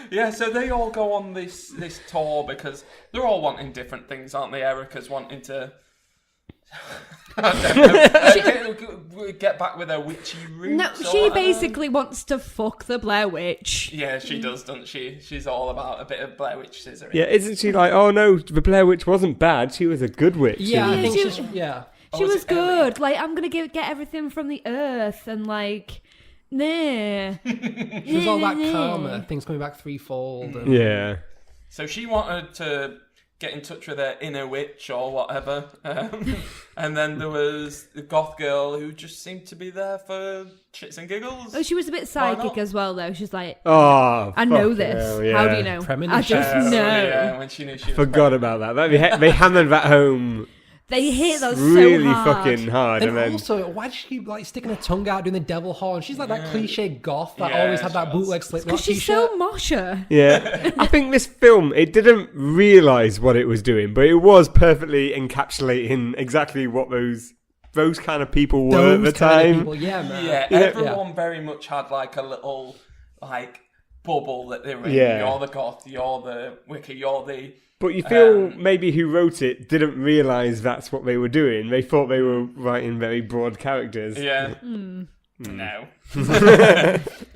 Yeah, so they all go on this tour because they're all wanting different things, aren't they? Erica's wanting to get back with her witchy roots.
No,
or
she
whatever.
basically wants to fuck the Blair Witch.
Yeah, she does, doesn't she? She's all about a bit of Blair Witch scissoring.
Yeah, isn't she like? Oh no, the Blair Witch wasn't bad. She was a good witch.
Yeah, I
Yeah,
think
she-
she's. Yeah.
She
was
was
it Ellie?
good. Like, I'm going to get everything from the earth and like, nah.
She was all that karma, things coming back threefold. And
Yeah.
So she wanted to get in touch with her inner witch or whatever. And then there was the goth girl who just seemed to be there for shits and giggles.
Oh, she was a bit
Why
psychic
not?
as well, though. She's like,
Oh,
I know
fucking
this.
hell,
How do
yeah.
you know? I
Premonition.
just know.
Yeah, when she knew she was
Forgot about that. They hammered that home.
They hit those
really
so hard.
fucking hard.
And
And then
also, why does she keep like sticking her tongue out doing the devil horn? She's like that cliche goth that
Yeah,
always had that
she
bootleg
was.
Slipknot
Because she's
t-shirt.
so mosher.
yeah, I think this film, it didn't realise what it was doing, but it was perfectly encapsulating exactly what those kind of people were at the
kind of
time.
people, yeah, man.
Yeah, everyone very much had like a little like bubble that they were in.
Yeah.
You're the goth, you're the wicca, you're the...
But you feel maybe who wrote it didn't realise that's what they were doing. They thought they were writing very broad characters.
Yeah. No.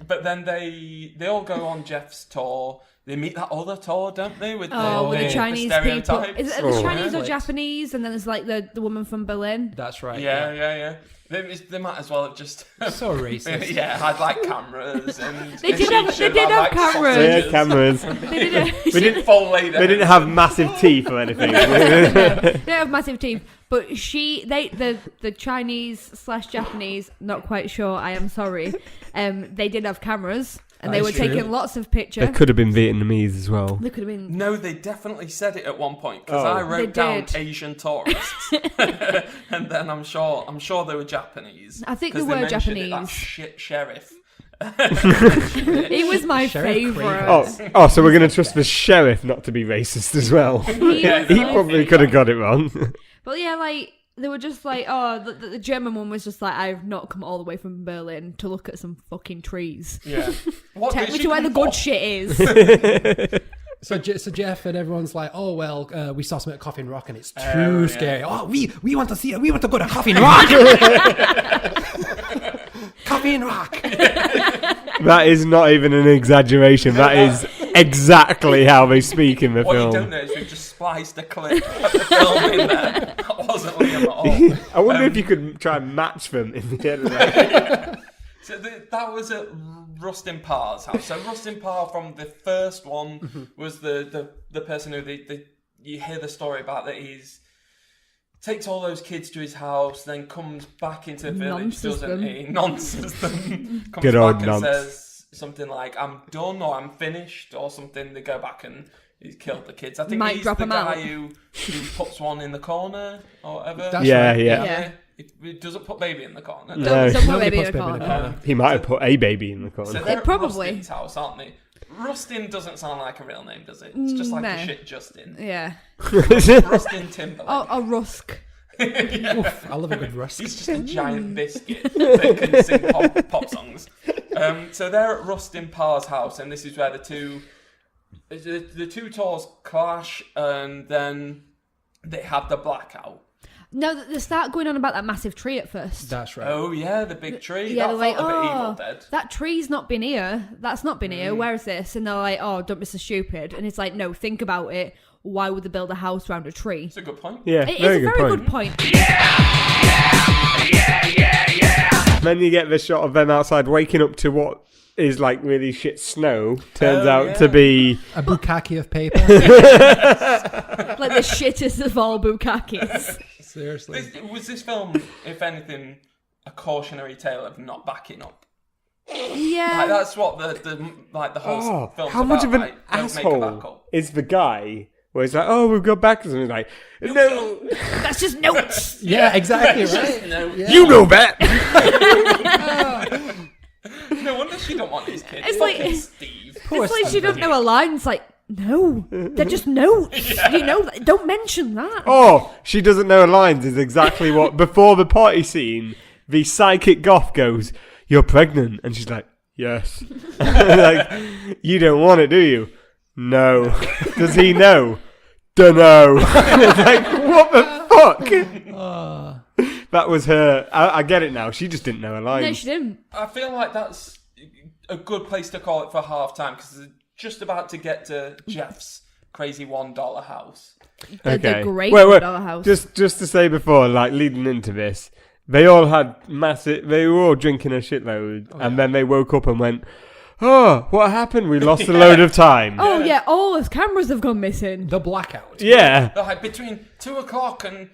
But then they all go on Jeff's tour. They meet that other tour, don't they? With
With the Chinese people.
stereotypes.
Is it the Chinese or
Right.
Japanese? And then there's like the woman from Berlin.
That's right.
Yeah. They might as well have just...
So racist.
yeah, had like cameras and...
They did have cameras.
They
Sausages.
had cameras.
They didn't,
They didn't,
Full later.
they didn't have massive teeth or anything.
they don't have massive teeth. But the Chinese/Japanese, not quite sure, I am sorry, they did have cameras. And they
That
were
is true.
taking lots of pictures.
They could have been Vietnamese as well.
They could have been...
No, they definitely said it at one point because I
Oh.
wrote
They
down
did.
Asian tourists, and then I'm sure they were Japanese.
I think
'cause
they were
mentioned it, that
Japanese.
shit sheriff.
He was my
Sheriff
favourite.
Oh, so we're going to trust the sheriff not to be racist as well.
Yeah,
He
no,
probably could have got it wrong.
But yeah, like, they were just like, the German one was just like, I've not come all the way from Berlin to look at some fucking trees.
Yeah. What
Take
did
me
she
to where the
come
good
for?
shit is.
So Jeff and everyone's like, oh well, we saw something at Coffin Rock and it's too
yeah.
scary. Oh, we want to see it. We want to go to Coffin Rock. Coffin Rock.
That is not even an exaggeration. That is exactly how they speak in the
What you
film.
don't know is we've just spliced a clip of the film in there. That wasn't Liam at all.
I wonder if you could try and match them in the end.
So that was at Rustin Parr's house. So Rustin Parr from the first one was the person who you hear the story about, that he's takes all those kids to his house, then comes back into the village,
Nonces
doesn't
them.
he? Nonces them. Comes
Good
back
old
and
nonce.
says something like, I'm done or I'm finished or something. They go back and he's killed the kids. I think
Might
he's
drop
the
'em
guy
out.
who puts one in the corner or whatever.
That's
Yeah,
right.
yeah.
He doesn't put baby in the corner.
No.
Don't put
Nobody
baby in
puts
a
baby in a
corner.
corner.
He might have put a baby in the corner.
So they're at
Probably.
Rustin's house, aren't they? Rustin doesn't sound like a real name, does it? It's just like
No.
a shit Justin.
Yeah.
Rustin Timberlake.
Or Rusk.
Oof, I love a good rust.
He's just a giant biscuit that can sing pop songs. So they're at Rustin Parr's house, and this is where the two tours clash, and then they have the blackout.
No, they start going on about that massive tree at first.
That's right.
Oh yeah, the big tree.
Yeah,
that
they're like,
felt a bit Evil
oh,
Dead.
that tree's not been here. That's not been here. Where is this? And they're like, oh, don't be so stupid. And it's like, no, think about it. Why would they build a house around a tree?
It's a good point.
Yeah,
It is
very
a
good
very
point.
good point.
Then you get the shot of them outside waking up to what is like really shit snow. Turns
Oh,
out
yeah.
to be
A bukkake of paper.
Like the shittest of all bukakis.
Seriously.
Was this film, if anything, a cautionary tale of not backing up?
Yeah.
Like, that's what the whole film's
how much
about,
of an
right? Don't make a
asshole
backup.
is the guy where he's like, oh, we've got backers, and he's like, no,
That's just notes.
Yeah, exactly right.
No,
you know that.
no wonder she don't want these kids.
It's like-
Fucking Steve.
It's like she doesn't know a line. It's like, no, they're just notes. You know, don't mention that.
Oh, she doesn't know her lines is exactly what, before the party scene, the psychic goth goes, you're pregnant. And she's like, yes. Like, you don't want it, do you? No. Does he know? Dunno. It's like, what the fuck? That was her. I get it now. She just didn't know her lines.
No, she didn't.
I feel like that's a good place to call it for half time because they're just about to get to Jeff's crazy $1 house.
The great
Wait.
$1 house.
Just to say before, like leading into this, they all had massive. They were all drinking a shitload, and then they woke up and went, "Oh, what happened? We lost a load of time."
Oh yeah, all his cameras have gone missing.
The blackout.
Yeah.
They're like, between 2 o'clock and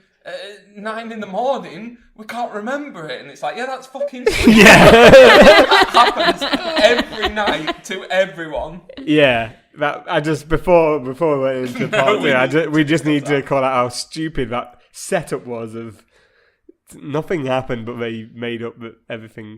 9 in the morning, we can't remember it. And it's like, yeah, that's fucking sweet. That happens every night to everyone.
Yeah. That I just before we went into part two, we just need to call out how stupid that setup was of nothing happened, but they made up that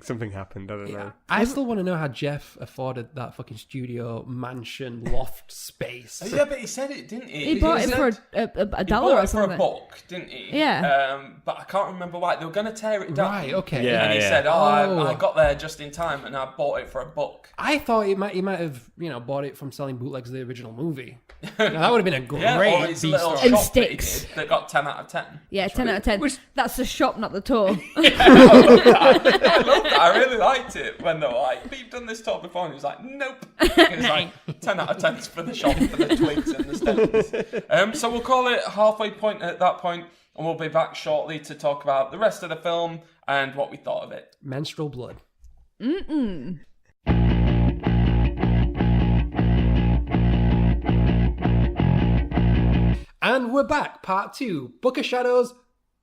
something happened. I don't know.
I still want to know how Jeff afforded that fucking studio mansion loft space.
Yeah, but he said it, didn't he?
He bought it for a dollar or
for
something.
a buck, didn't he?
Yeah.
But I can't remember why. They were going to tear it down.
Right, okay.
Yeah.
And he said, I got there just in time and I bought it for a buck.
I thought he might have, bought it from selling bootlegs of the original movie. Now, that would have been a great
Yeah, or his
piece
little
of-
shop
And
that he
sticks.
did that got 10 out of 10.
Yeah, 10 out of 10. That's the shop, not the tour.
I love that. I really liked it when they were like, but you've done this tour before. And he was like, nope. It was like 10 out of 10's for the shop, for the twigs and the stems. So we'll call it halfway point at that point, and we'll be back shortly to talk about the rest of the film and what we thought of it.
Menstrual blood. And we're back. Part 2. Book of Shadows,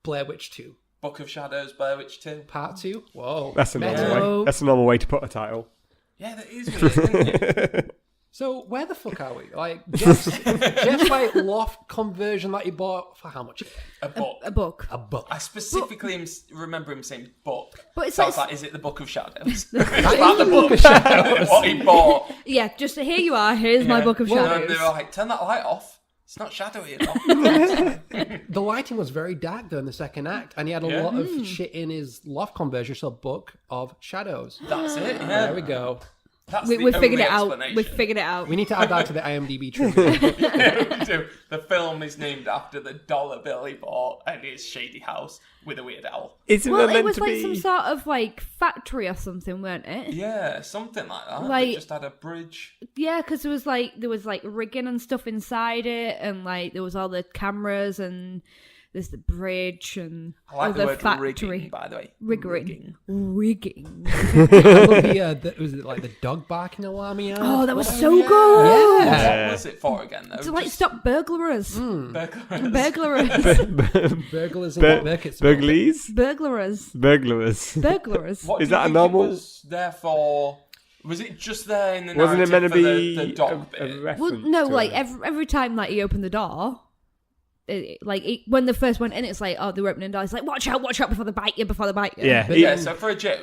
Blair Witch 2.
Book of Shadows, Blair Witch 2.
Part 2. Whoa.
That's a normal
Metal.
way. That's a normal way to put a title.
Yeah, that is weird, isn't it?
So where the fuck are we? Like Jeff's like loft conversion that he bought for how much?
A book.
A book.
A book.
I specifically remember him saying book.
But it's
so I
like-
was like, is it the Book of Shadows? Is
That
that
is
the
the Book
book
of Shadows.
what he bought?
Yeah, just here you are. Here's my book of
And
shadows.
they were like, turn that light off. It's not shadowy enough.
The lighting was very dark though in the second act, and he had a lot of shit in his loft conversion. So Book of Shadows.
That's it. Yeah.
There we go.
That's
we
the
figured
only
it out.
explanation.
We figured it out.
We need to add that to the IMDb trivia.
We do. The film is named after the dollar bill he bought and his shady house with a weird owl.
Isn't
Well,
that
it
meant
was
to
like
be?
some sort of like factory or something, weren't it?
Yeah, something like that.
Like-
They just had a bridge.
Yeah, because there was like rigging and stuff inside it, and like there was all the cameras and there's the bridge and
I like
all
the word
factory
rigging, by the way.
rigging.
I love was it like the dog barking alarm he had?
Oh, that was so good.
Yeah.
What was it for again, though?
To like
Just
stop burglars.
burglars.
Burglars in what markets?
Burglaries?
Burglars.
Burglars.
Burglars.
What
Is
do you
that a
think
normal-
It was there for? Was it just there in the
Wasn't it
narrative
meant to
for
be
the dog
a
bit?
reference?
Well, no,
to
like
it?
every time that he opened the door, when they first went in, it's like, oh, they're opening the door. It's like, watch out before they bite you,
Yeah.
But
Yeah, so for a joke.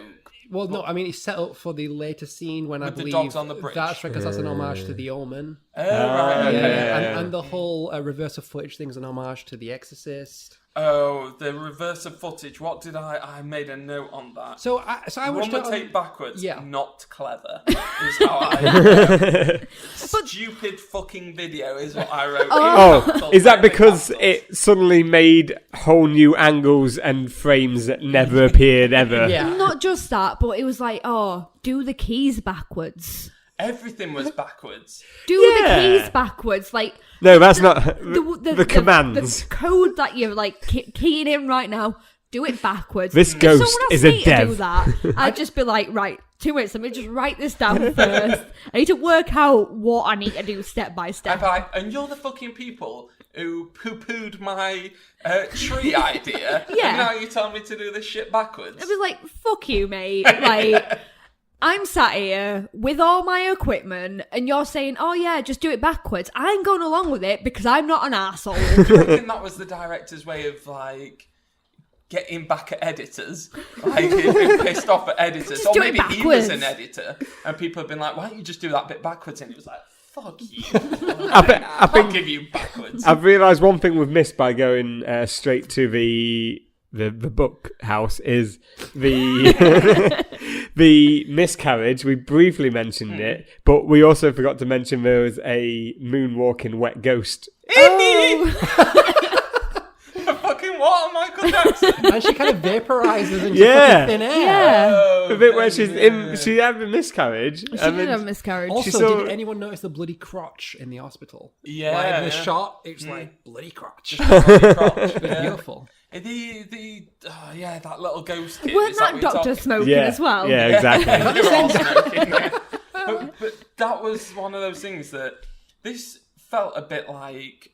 Well, no, I mean, it's set up for the later scene when I
With the
believe
dogs on the bridge.
That's right, because that's an homage to The Omen.
Oh, right, okay.
yeah.
And the whole reverse of footage thing's an homage to The Exorcist.
Oh, the reverse of footage. What did I made a note on that.
So I
Run
watched
the
it on-
tape backwards.
Yeah.
Not clever. Is how I. Stupid fucking video is what I wrote.
Oh, is that because it suddenly made whole new angles and frames that never appeared ever?
Yeah.
Not just that, but it was like, oh, do the keys backwards.
Everything was backwards.
Do
Yeah.
the keys backwards. Like,
No, that's not the commands.
The code that you're like keying in right now, do it backwards.
This
If
ghost
someone asked
is a
me to do
dev.
that, I'd just be like, right, 2 minutes, let me just write this down first. I need to work out what I need to do step by step.
And you're the fucking people who poo-pooed my tree idea.
Yeah.
And now you tell me to do this shit backwards.
It was like, fuck you, mate. Like, I'm sat here with all my equipment, and you're saying, oh yeah, just do it backwards. I'm going along with it because I'm not an arsehole.
Do you reckon that was the director's way of, like, getting back at editors? Like, he'd been pissed off at editors.
Just
Or
do it
maybe he was
backwards.
an editor, and people have been like, why don't you just do that bit backwards? And he was like, fuck you.
I
I'll
think
give you backwards.
I've realised one thing we've missed by going straight to the book house is the the miscarriage. We briefly mentioned it, but we also forgot to mention there was a moonwalking wet ghost.
Fucking what, Michael Jackson?
And she kind of vaporizes into
Yeah.
fucking thin air.
Yeah.
Oh,
The bit where she's
yeah.
she had a miscarriage.
She
and
did
then-
have a miscarriage.
Also,
saw-
did anyone notice the bloody crotch in the hospital?
Yeah,
Like the
yeah.
shot, it's like bloody crotch.
Crotch, yeah.
Beautiful.
Yeah, that little ghost kid.
Weren't
is
that
what
Doctor
you're talking-
smoking
yeah,
as well?
Yeah, exactly.
They were all smoking, yeah. But that was one of those things that this felt a bit like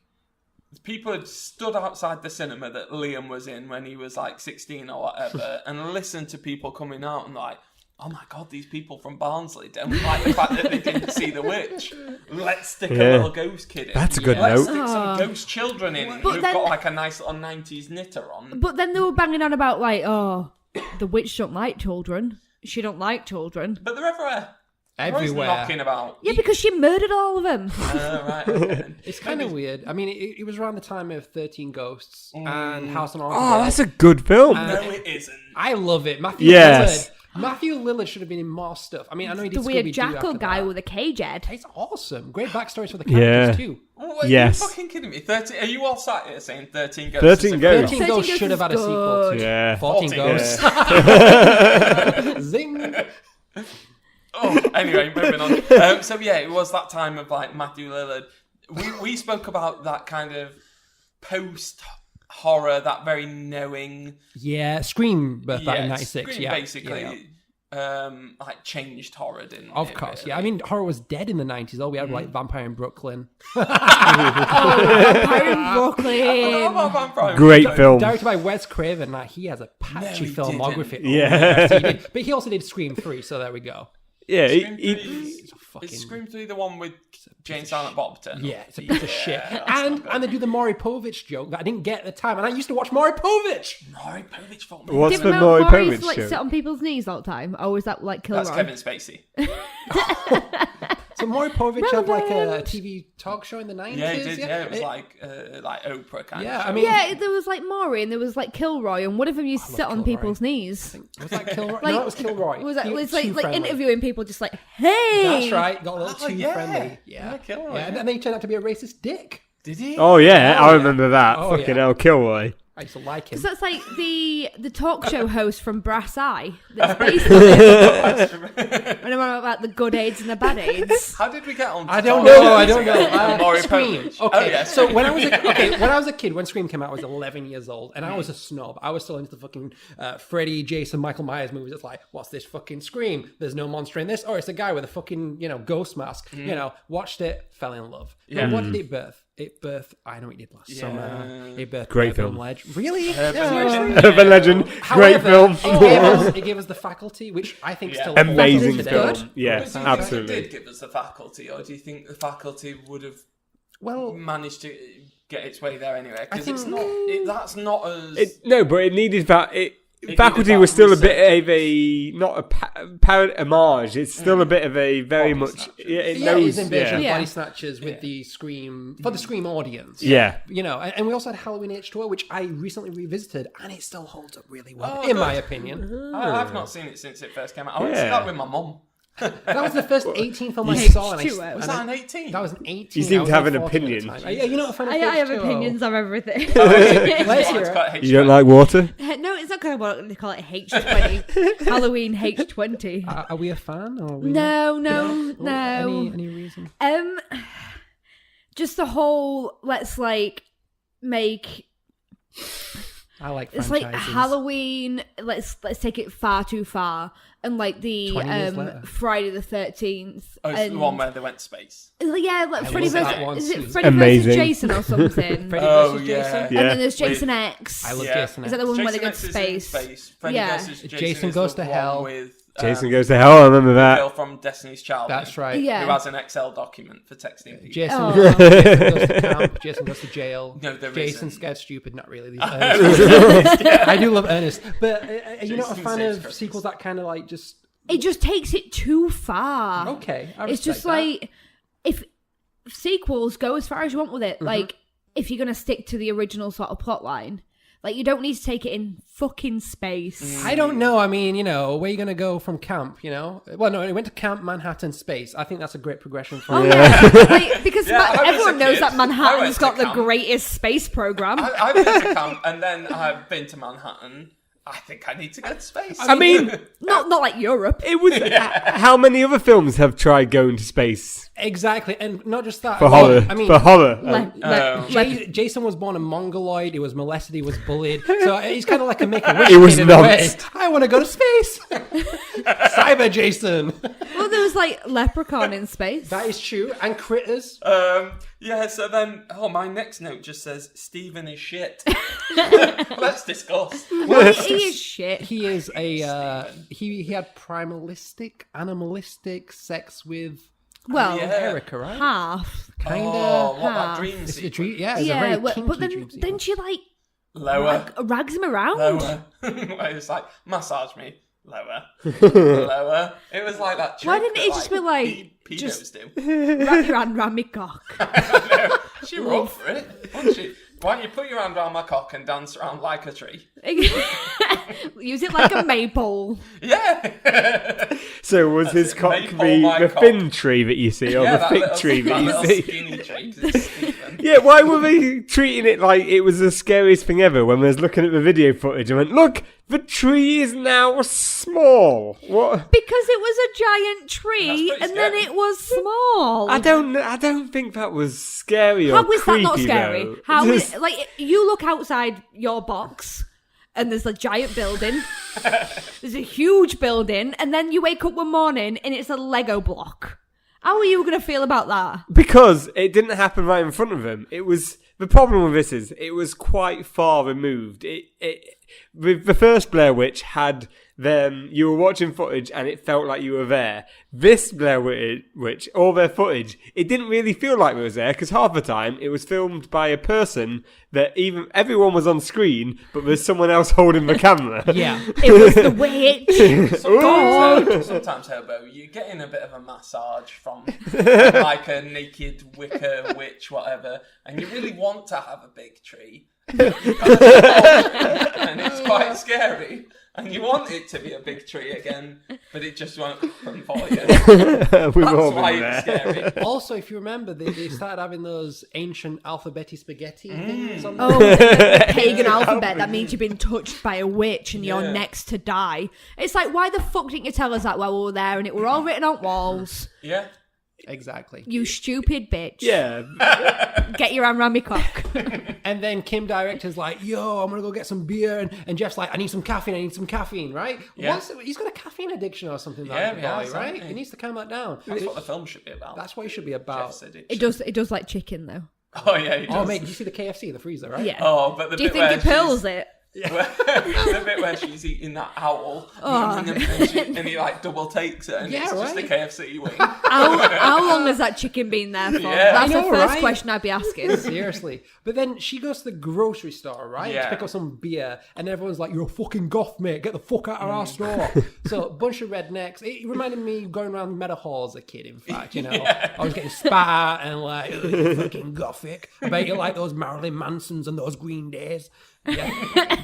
people had stood outside the cinema that Liam was in when he was like 16 or whatever and listened to people coming out and like, oh my god, these people from Barnsley don't like the fact that they didn't see the witch. Let's stick a little ghost kid in.
That's a good
Let's
note.
stick some ghost children in
But
who've
then-
got like a nice little 90s knitter on.
But then they were banging on about like, oh, the witch don't like children. She don't like children.
But they're everywhere. They're always
Everywhere.
knocking about.
Yeah, because she murdered all of them.
Right, okay.
It's kind of weird. I mean, it was around the time of 13 Ghosts and House on Haunted
Oh,
Hill.
that's a good film.
No, it isn't.
I love it. Matthew
Yes.
Lillard. Matthew Lillard should have been in more stuff. I mean, I know he did
The weird
Scooby-Doo
jackal
after
guy
that.
with a cage head.
It's awesome. Great backstories for the
Yeah.
characters too.
Oh, are
Yes.
you fucking kidding me? 13, are you all sat here saying 13 Ghosts?
13
is a
Ghosts.
13 Ghosts should have had a
is
sequel
good.
to
Yeah.
14 Ghosts. Zing.
Oh, anyway, moving on. So yeah, it was that time of like Matthew Lillard. We spoke about that kind of post horror, that very knowing.
Yeah, Scream birthed that in
Yeah,
96.
Scream
Yeah,
basically.
yeah.
Like changed horror, didn't
Of
it?
course,
really?
yeah. I mean, horror was dead in the 90s. All we had were like Vampire in Brooklyn.
Vampire in
Oh,
Brooklyn.
Vampire.
Great film.
Directed by Wes Craven. Like, he has a patchy
he
filmography.
didn't.
Oh,
Yeah.
yes, he did. But he also did Scream 3, so there we go.
Yeah,
Scream
he-
3 is
fucking-
Scream 3 the one with Jane Silent Bob turn up?
Yeah, it's a piece of shit. And they do the Maury Povich joke that I didn't get at the time. And I used to watch Maury Povich.
Maury Povich film.
What's
Did
the
Mel
Maury
Morris
Povich
like
show?
sit on people's knees all the time? Or was that like Kilroy?
That's Kevin Spacey.
So Maury Povich had like a
Relevant.
TV talk show in the 90s.
Yeah, he did. Yeah, it was like Oprah kind
Yeah,
of show.
I mean,
Yeah, there was like Maury and there was like Kilroy, and one of them used to sit on
Kilroy.
people's knees.
was that Kilroy?
Like-
no, it was Kilroy.
Was that
He
was
too
like
friendly.
interviewing people, just like, hey,
That's right. Got a little too
yeah.
friendly.
Yeah, Kilroy,
Yeah, and then he turned out to be a racist dick.
Did he?
Oh yeah, I remember that.
Oh,
Fucking
yeah.
hell, Kilroy.
I used to like him.
Because that's like the talk show host from Brass Eye. That's based on it. When I'm on about the good AIDS and the bad AIDS.
How did we get on?
I don't know. I don't know.
Maury
Scream.
Povich.
Okay,
Oh, yeah.
so when I was a kid, when Scream came out, I was 11 years old, and I was a snob. I was still into the fucking Freddy, Jason, Michael Myers movies. It's like, what's this fucking Scream? There's no monster in this. Oh, it's a guy with a fucking ghost mask. Watched it, fell in love.
Yeah.
But what did it birth? It birthed. I know what it did last summer. It birthed
Great
Urban
film.
Legend. Really?
Urban Legend, great
However,
film.
It gave us The Faculty, which I think still holds up
Amazing
today.
Good.
film. Yeah,
Do you think
absolutely.
it did give us The Faculty, or do you think The Faculty would have
Well,
managed to get its way there anyway? Because
think-
it's not. That's not as.
No, but it needed that.
needed
Faculty
that
was still a
research.
bit of a not a parrot homage. It's still a bit of a very
Body
much.
snatchers.
Yeah, it
yeah,
knows.
his invasion of
Yeah.
body snatchers with the Scream for the Scream audience.
Yeah.
And we also had Halloween H2O, which I recently revisited, and it still holds up really well,
Oh,
in my
good.
opinion.
I've not seen it since it first came out. I went to see
Yeah.
that with my mum.
That was the first 18 film I
H2O.
saw. And
Was that an 18?
that was an 18.
You seem
I was
to have
on
an
14 at the
opinion.
time. Yeah, you're not a fan of
I have
H2O.
opinions on everything.
Let's hear
It's
it.
got
You don't like water?
No, it's not kind of what they call it H20. Halloween H20.
Are we a fan? Or are we
No.
Any reason?
Just the whole let's like make
I like
it's
franchises.
like Halloween. Let's take it far too far, and like the
20 years later.
Friday the 13th.
Oh, it's the one where they went to space.
Yeah, like Freddy
love that
versus
one
is
too.
it Freddy
Amazing.
versus Jason or something?
Freddy
Oh,
versus
yeah.
Jason.
Yeah.
And then there's Jason X.
I love
Yeah.
Jason.
Is that the one where they go to
X is in
space?
Freddy
Yeah.
versus
Jason
is
Goes
the
to
one
Hell.
With,
Jason goes to hell. I remember
the girl
that.
from Destiny's Child.
That's right.
Yeah.
Who has an Excel document for texting people.
Jason,
Oh.
Jason goes to camp. Jason goes to jail.
No, there
Jason's
isn't.
scared stupid. Not really. Ernest. I do love Ernest, but are you not a
Jason
fan
Saves
of
Christmas.
sequels that kind of like just?
It just takes it too far.
Okay, I
It's just
respect
like if sequels go as far as you want with
Mm-hmm.
it. Like if you're gonna stick to the original sort of plot line, like you don't need to take it in fucking space.
that. I don't know. I mean, where are you gonna go from camp? Well, no, it went to Camp Manhattan Space. I think that's a great progression from.
Oh yeah, like, because
Yeah, I was
everyone
a
knows
kid.
that
I
Manhattan's
went to
got the
camp.
greatest space program.
I've been to camp and then I've been to Manhattan. I think I need to go to space.
I mean,
Not like Europe.
it was. How many other films have tried going to space
Exactly, and not just that.
for horror?
I mean,
for horror.
Jason was born a mongoloid. He was molested. He was bullied. So he's kind of like a Make a Wish
He was
kid in a way.
nuts.
I want to go to space. Cyber Jason.
Well, there was like Leprechaun in space.
That is true. And Critters.
Yeah, so then, my next note just says, Stephen is shit. Let's discuss.
Well, he is shit.
He is a he had animalistic sex with Erica, right?
Half.
Kinda.
Oh, what
half.
that dream
It's a
sequence.
dream. Yeah, it's a very kinky
but then
dream sequence.
didn't she like
Lower.
rags him around?
Lower. It's like, massage me. Lower. Lower. It was like that trick.
Why didn't
that,
he just be like,
pedos
just-
do.
Wrap your hand around me cock.
She were up for it, wasn't she? Why don't you put your hand around my cock and dance around like a tree?
Use it like a maypole.
Yeah.
So was his cock
Maypole my
the
cock.
fin tree that you see, or the
that
fig
little-
tree that you
little
see?
skinny tree, 'cause it's Stephen.
Yeah, why were they treating it like it was the scariest thing ever when I was looking at the video footage and went, look, the tree is now small. What?
Because it was a giant tree,
That's
and
pretty
then
scary.
it was small.
I don't think that was scary or
How is that
creepy,
not scary?
though.
How
Just-
is like you look outside your box and there's a giant building. There's a huge building, and then you wake up one morning and it's a Lego block. How are you gonna feel about that?
Because it didn't happen right in front of him. It was the problem with this is it was quite far removed. With the first Blair Witch had them, you were watching footage and it felt like you were there. This Blair Witch, all their footage, it didn't really feel like it was there because half the time it was filmed by a person that everyone was on screen, but there's someone else holding the camera.
Yeah.
It was the witch.
Sometimes, Hobo, you're getting a bit of a massage from like a naked wicker witch, whatever, and you really want to have a big tree. And it's quite scary. And you want it to be a big tree again, but it just won't happen for you.
We've all
That's why
been
it's
there.
scary.
Also, if you remember, they started having those ancient alphabety spaghetti things on
Oh, the pagan alphabet. That means you've been touched by a witch and you're
Yeah.
next to die. It's like, why the fuck didn't you tell us that while we were there and it were all written on walls?
Yeah.
Exactly.
You stupid bitch.
Yeah.
Get your hand round me cock.
And then Kim director's like, yo, I'm going to go get some beer. And Jeff's like, I need some caffeine, right?
Yeah.
He's got a caffeine addiction or something
Yeah,
like
he
that,
has,
right?
hasn't he?
He needs to calm that down.
That's what the film should be about.
That's what it should be about.
Jeff's addiction.
It does like chicken though.
Oh, yeah, he does.
Oh, mate, did you see the KFC, the freezer, right?
Yeah.
Oh, but the
Do you
bit
think
where
it pearls
she's-
it?
the bit where she's eating that owl and he like double takes it and
Yeah,
it's just a
right.
KFC wing.
How long has that chicken been there for?
Yeah.
That's
I know,
the first
right?
question I'd be asking.
Seriously. But then she goes to the grocery store, right?
Yeah.
To pick up some beer. And everyone's like, you're a fucking goth, mate. Get the fuck out of our store. So a bunch of rednecks. It reminded me of going around Meadowhall as a kid, in fact. You know, I was getting spat and like, "Oh, you fucking gothic. I bet you like those Marilyn Mansons and those Green Days. Yeah.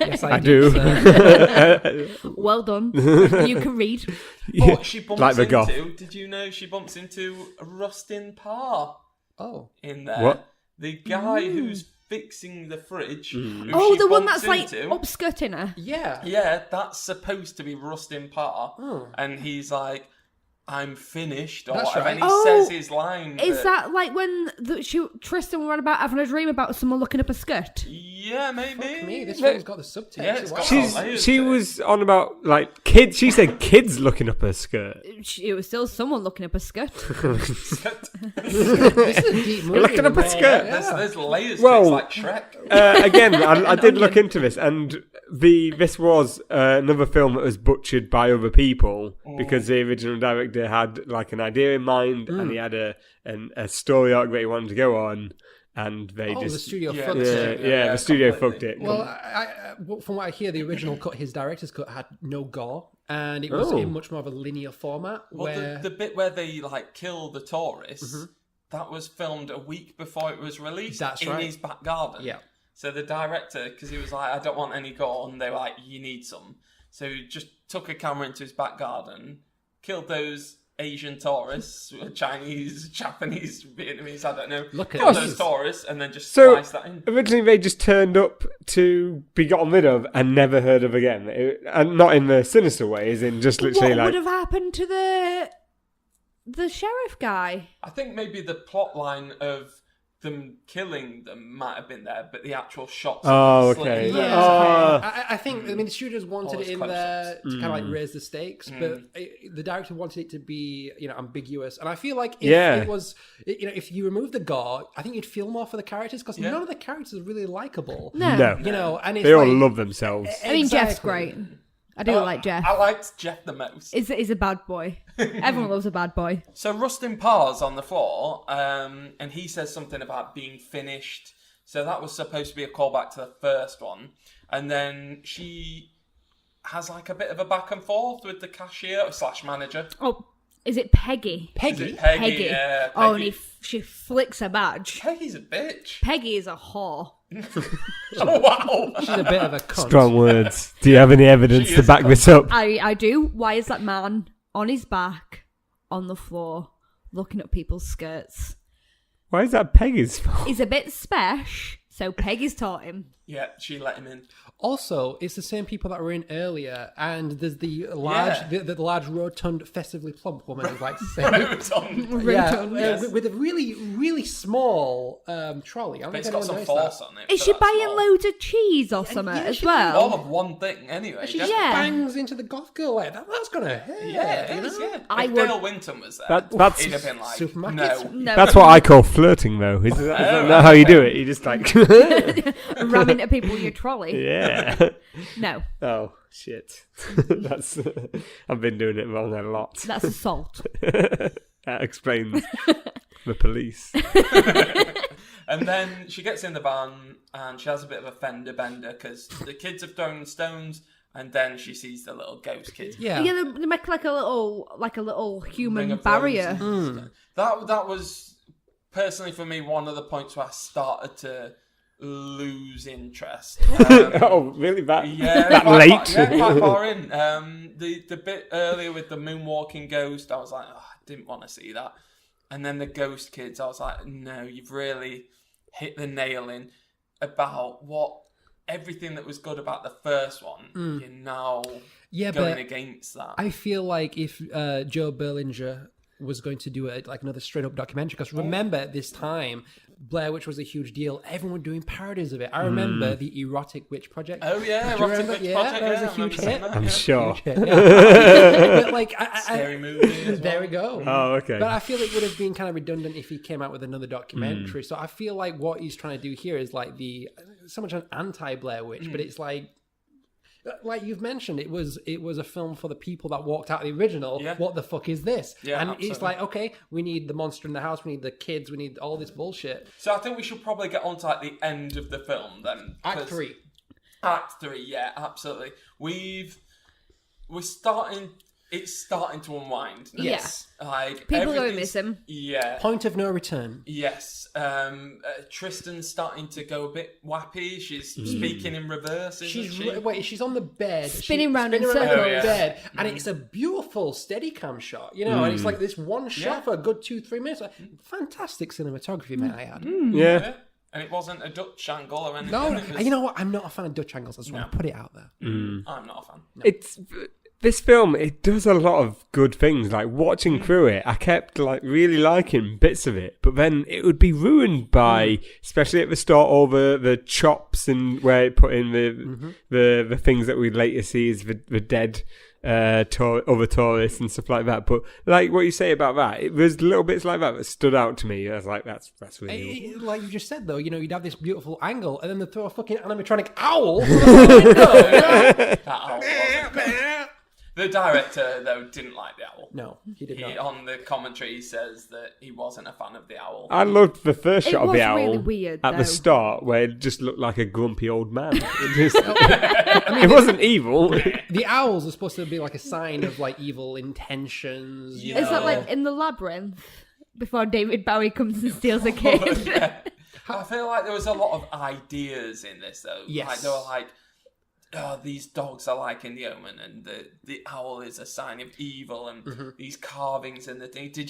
Yes, I
do.
sir.
Well done. You can read.
Oh, she bumps
Like the
into,
goth.
did you know she bumps into Rustin Parr
Oh.
in there?
What?
The guy who's fixing the fridge. who
Oh,
she
the one
bumps
that's like
into.
upskirting her.
Yeah.
Yeah, that's supposed to be Rustin Parr.
Oh.
And he's like, I'm finished, or
That's
whatever.
right.
And he
Oh,
says his line.
Is
but-
that like when Tristan were on about having a dream about someone looking up a skirt?
Yeah, maybe.
Me, this one's got the subtext.
Yeah, it's got
Wow.
layers
She
to it.
was on about like kids. She said kids looking up her skirt.
It was still someone looking up a skirt.
This is a deep movie.
looking up a
man.
skirt.
Yeah.
There's layers
Well,
to it. It's like Shrek.
Again, I did look into this, and this was another film that was butchered by other people because the original director had like an idea in mind, and he had a story arc that he wanted to go on, and they
Oh,
just
the studio
Yeah,
fucked
the
it.
studio.
the studio
completely.
fucked it.
Well, from what I hear, the original cut, his director's cut, had no gore, and it was
Oh.
in much more of a linear format.
Well,
where
the bit where they like kill the tourists, that was filmed a week before it was released.
That's
in
right.
his back garden.
Yeah.
So the director, because he was like, I don't want any gore, and they were like, you need some. So he just took a camera into his back garden, killed those Asian tourists, Chinese, Japanese, Vietnamese, I don't know.
Look at
killed
this.
those tourists and then just
So
slice that in.
originally they just turned up to be gotten rid of and never heard of again, and not in the sinister way, as in just literally
What
like
would have happened to the sheriff guy?
I think maybe the plot line of them killing them might have been there, but the actual shots.
Oh,
of them
okay.
slitting
Yeah,
themselves-
I think. I mean, the studios wanted it in there to kind of like raise the stakes, but the director wanted it to be, ambiguous. And I feel like if it was, if you remove the gore, I think you'd feel more for the characters because none of the characters are really likable.
No.
And it's
They all
like-
love themselves.
I mean, Jeff's
Exactly.
great. I do like Jeff.
I liked Jeff the most.
He's a bad boy. Everyone loves a bad boy.
So Rustin Parr's on the floor, and he says something about being finished. So that was supposed to be a callback to the first one. And then she has like a bit of a back and forth with the cashier / manager.
Oh, is it Peggy?
Is it Peggy? Yeah, Peggy.
Oh, and she flicks a badge.
Peggy's a bitch.
Peggy is a whore.
Oh, wow.
She's a bit of a cunt.
Strong words. Do you have any evidence
She
to
is
back
a
this up?
I do. Why is that man on his back on the floor looking at people's skirts?
Why is that Peggy's fault?
He's a bit spesh, so Peggy's taught him.
Yeah, she let him in.
Also, it's the same people that were in earlier, and there's the large, the large rotund, festively plump woman, I'd like to say.
Rotund.
With a really, really small trolley. I don't
But it's
think
got some
anyone noticed
force
that.
on it.
Is
for
she
that
buying
small.
loads of cheese or something
yeah,
as
she-
well?
All of one thing, anyway.
She
Just-
just
Yeah.
bangs into the goth girl like that. That's gonna hurt.
Yeah, it is, yeah.
I
If
would-
Dale Winton was there,
That's-
he'd have been like,
Supermarkets?
no.
No.
That's what I call flirting, though. Is that how you do it? You just like...
Ram into people with your trolley.
yeah.
No,
Oh, shit. That's... I've been doing it wrong a lot.
that's assault.
That explains the police.
And then she gets in the van and she has a bit of a fender bender because the kids have thrown stones, and then she sees the little ghost kid.
Yeah.
Yeah, they make like a little
Ring
human
of
barrier.
roses and stuff. That was personally for me one of the points where I started to lose interest.
Oh, really? That
quite
late?
quite far in. The bit earlier with the moonwalking ghost, I was like, oh, I didn't want to see that. And then the ghost kids, I was like, no, you've really hit the nail in about what everything that was good about the first one. You're now going
but
against that.
I feel like if Joe Berlinger was going to do like another straight up documentary, because remember at this time Blair Witch was a huge deal. Everyone doing parodies of it. I remember the Erotic Witch Project.
Oh yeah,
Do you
Erotic
remember?
Witch
Yeah,
Project.
that was
yeah,
a
I
huge
remember seeing
hit.
that,
I'm
yeah.
sure.
But like,
Scary movie as well.
there we go.
Oh, okay.
But I feel it would have been kind of redundant if he came out with another documentary. So I feel like what he's trying to do here is like so much an anti-Blair Witch, but it's like you've mentioned, it was a film for the people that walked out of the original.
Yeah.
What the fuck is this?
Yeah,
and
absolutely.
it's like, okay, we need the monster in the house, we need the kids, we need all this bullshit.
So I think we should probably get on to like the end of the film then.
Act
'cause-
3.
Act 3, yeah, absolutely. We're starting. It's starting to unwind. now.
Yes.
Like
People don't
everything's-
miss him.
Yeah.
Point of no return.
Yes. Tristan's starting to go a bit wappy. She's speaking in reverse. Isn't she?
She's on the bed,
Spinning round in
the
circles.
Oh, yeah.
bed, and it's a beautiful Steadicam shot, and it's like this one shot
Yeah.
for a good 2-3 minutes. Fantastic cinematography, may I add.
Yeah.
Yeah. And it wasn't a Dutch angle or anything.
No,
it was,
you know what? I'm not a fan of Dutch angles. I just want to put it out there.
I'm not a fan.
It's this film. It does a lot of good things. Like watching through it, I kept like really liking bits of it, but then it would be ruined by, especially at the start, over the chops and where it put in the things that we later see as the dead other tourists and stuff like that. But like what you say about that, there's little bits like that stood out to me. I was like, that's really.
Like you just said, though, you'd have this beautiful angle, and then they throw a fucking animatronic owl through the window.
That owl wasn't. The director, though, didn't like the owl.
No, he did
He,
not.
on the commentary, he says that he wasn't a fan of the owl.
I loved the first
It
shot of the
was
owl
really weird,
at
though.
the start, where it just looked like a grumpy old man. It wasn't evil.
The owls are supposed to be like a sign of like evil intentions.
Yeah.
Is that like in the labyrinth before David Bowie comes and steals a kid?
I feel like there was a lot of ideas in this, though.
Yes.
Like, they were like, oh, these dogs are like in the Omen, and the owl is a sign of evil, and these carvings and the thing. Do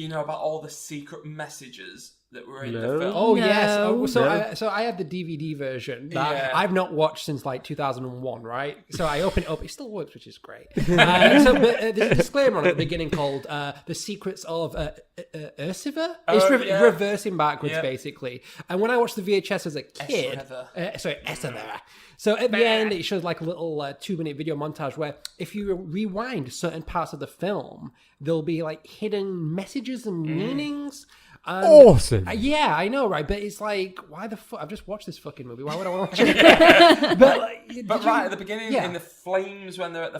you know about all the secret messages that were in
No.
the film.
Oh
No.
yes. Oh, so
No.
I had the DVD version that
Yeah.
I've not watched since like 2001, right? So I open it up, it still works, which is great. There's a disclaimer on it at the beginning called "The Secrets of Ursula." It's
Yeah.
reversing backwards,
Yeah.
basically. And when I watched the VHS as a kid,
Esreva.
so at the end it shows like a little 2-minute video montage where if you rewind certain parts of the film, there'll be like hidden messages and meanings.
Awesome.
Yeah, I know, right? But it's like, why the fuck? I've just watched this fucking movie. Why would I want to watch it again?
But right at the beginning,
Yeah.
in the flames, when they're at the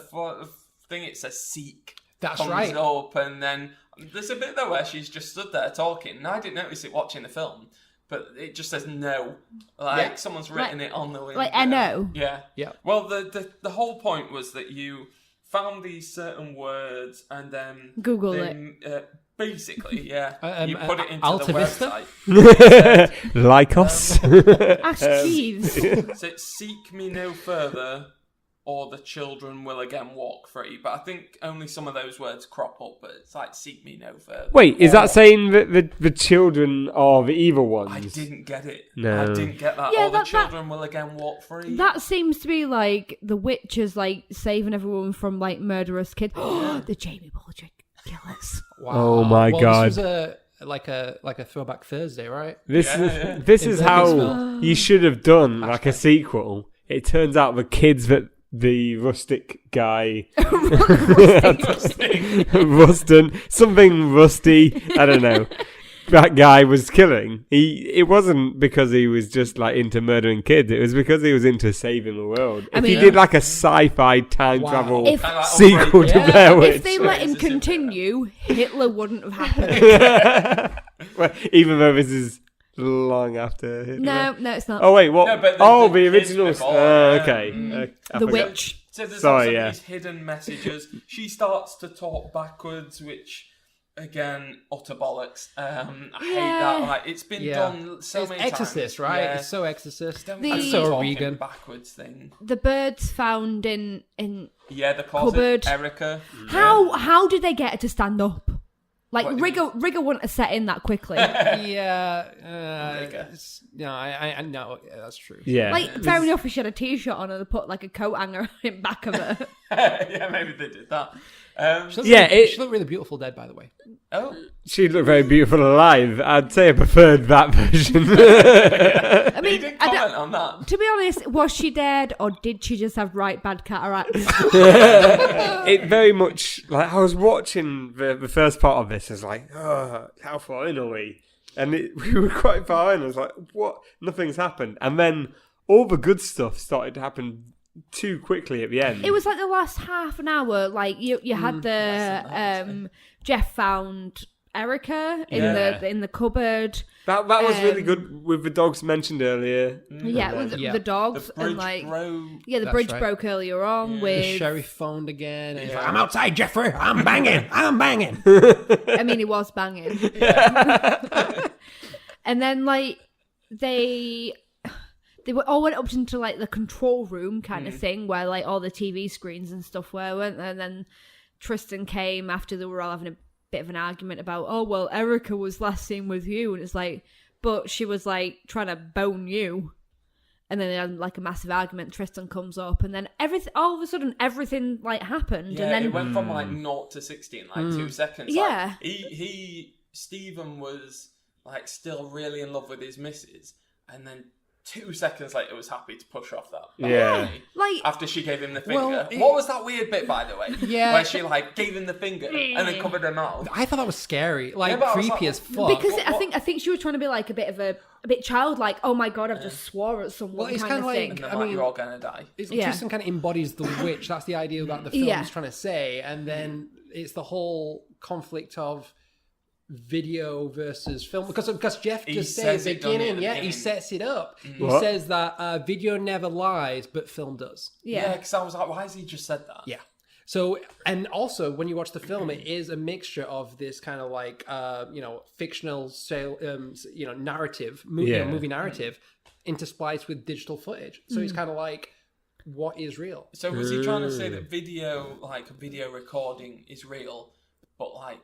thing, it says "seek."
That's
comes
right.
up, and then there's a bit there where she's just stood there talking. And I didn't notice it watching the film, but it just says "no." Like someone's written it on the window.
Like, I know.
Yeah.
Yeah.
Well, the whole point was that you found these certain words and then
Google
it. Basically, yeah. You
Um,
put it into
Alta
the
Vista?
website.
Like us.
Ask Jeeves.
So it's "seek me no further, or the children will again walk free." But I think only some of those words crop up. But it's like "seek me no further."
Wait, is
Or-
that saying that the children are the evil ones?
I didn't get it.
No.
I didn't get that.
Yeah,
Or the
that-
children will again walk free.
That seems to be like the witches, like saving everyone from like murderous kids. The Jamie Bulger killers.
Wow.
Oh my God.
This was like a throwback Thursday, right?
This
Yeah.
this is
In
how
Burkittsville.
you should have done like a sequel. It turns out the kids that the rustic guy, Rustin, something rusty, I don't know. That guy was killing. It wasn't because he was just like into murdering kids. It was because he was into saving the world. If he
mean-
did like a sci-fi time
Wow.
travel
If-
Kinda like
sequel to
Yeah.
Blair Witch,
If they let him continue, Hitler wouldn't have happened.
well, even though this is long after Hitler.
No, it's not.
Oh wait, what?
No, but
the
the kids
original.
before,
Okay. I
the
forgot.
witch.
So there's
Sorry,
also
yeah.
these hidden messages. She starts to talk backwards, which again, utter bollocks. I hate that. Like it's been done so
it's
many
Exorcist,
times.
right?
Yeah.
It's so Exorcist.
Don't
The-
do
That's so
talking
Regan.
backwards thing.
The birds found in
Yeah, the closet.
Cupboard.
Erica.
how did they get her to stand up? Like
What do you
Rigger wouldn't have set in that quickly.
Yeah.
Rigger.
No, I know. Yeah, that's true.
Yeah.
Like fair enough, if she had a t-shirt on and they put like a coat hanger in back of her.
Yeah, maybe they did that.
She looked really beautiful dead, by the way.
Oh,
She looked very beautiful alive. I'd say I preferred that version.
I
you
mean,
didn't
I
comment
don't,
on that.
to be honest, was she dead or did she just have right bad cataracts?
It very much like I was watching the first part of this. I was like, oh, how far in are we? And we were quite far in. I was like, what? Nothing's happened. And then all the good stuff started to happen too quickly at the end.
It was like the last half an hour. Like you had the Jeff found Erica in the cupboard.
that was really good with the dogs mentioned earlier.
Yeah, with
Yeah.
the dogs
The bridge
and like
broke.
the
That's
bridge
right.
broke earlier on
The
with.
sheriff phoned again. And he's like, I'm outside, Jeffrey. I'm banging. I'm banging.
I mean, he was banging. And then like they were all went up into like the control room kind of thing where like all the TV screens and stuff were, weren't there? And then Tristan came after they were all having a bit of an argument about, oh well, Erica was last seen with you, and it's like, but she was like trying to bone you. And then they had like a massive argument. Tristan comes up, and then all of a sudden everything like happened,
Yeah,
and then
it went from like 0 to 60 in like 2 seconds.
Yeah.
Like, Stephen was like still really in love with his missus, and then 2 seconds later was happy to push off that.
Yeah.
like
After she gave him the finger.
Well,
What was that weird bit, by the way?
Yeah.
Where she like gave him the finger and then covered her mouth.
I thought that was scary. Like,
Yeah, but I was
creepy
like,
as fuck.
because
What-
I think she was trying to be like a bit childlike. Oh my god, I've just swore at someone.
Well, it's
kind of
kinda
thing.
like-
And then
I
like,
mean-
you're all gonna die.
Yeah.
Tristan kind of embodies the witch. That's the idea that the film
Yeah.
is trying to say. And then it's the whole conflict of video versus film. Because Jeff
He
just said
says
at the
it, doesn't he,
beginning,
at the
he
beginning?
sets it up. He
What?
says that video never lies, but film does.
Yeah, because I was like, why has he just said that?
Yeah. So, and also when you watch the film, it is a mixture of this kind of like, fictional narrative, movie narrative, interspliced with digital footage. So it's kind of like, what is real?
So was he trying to say that video recording is real, but like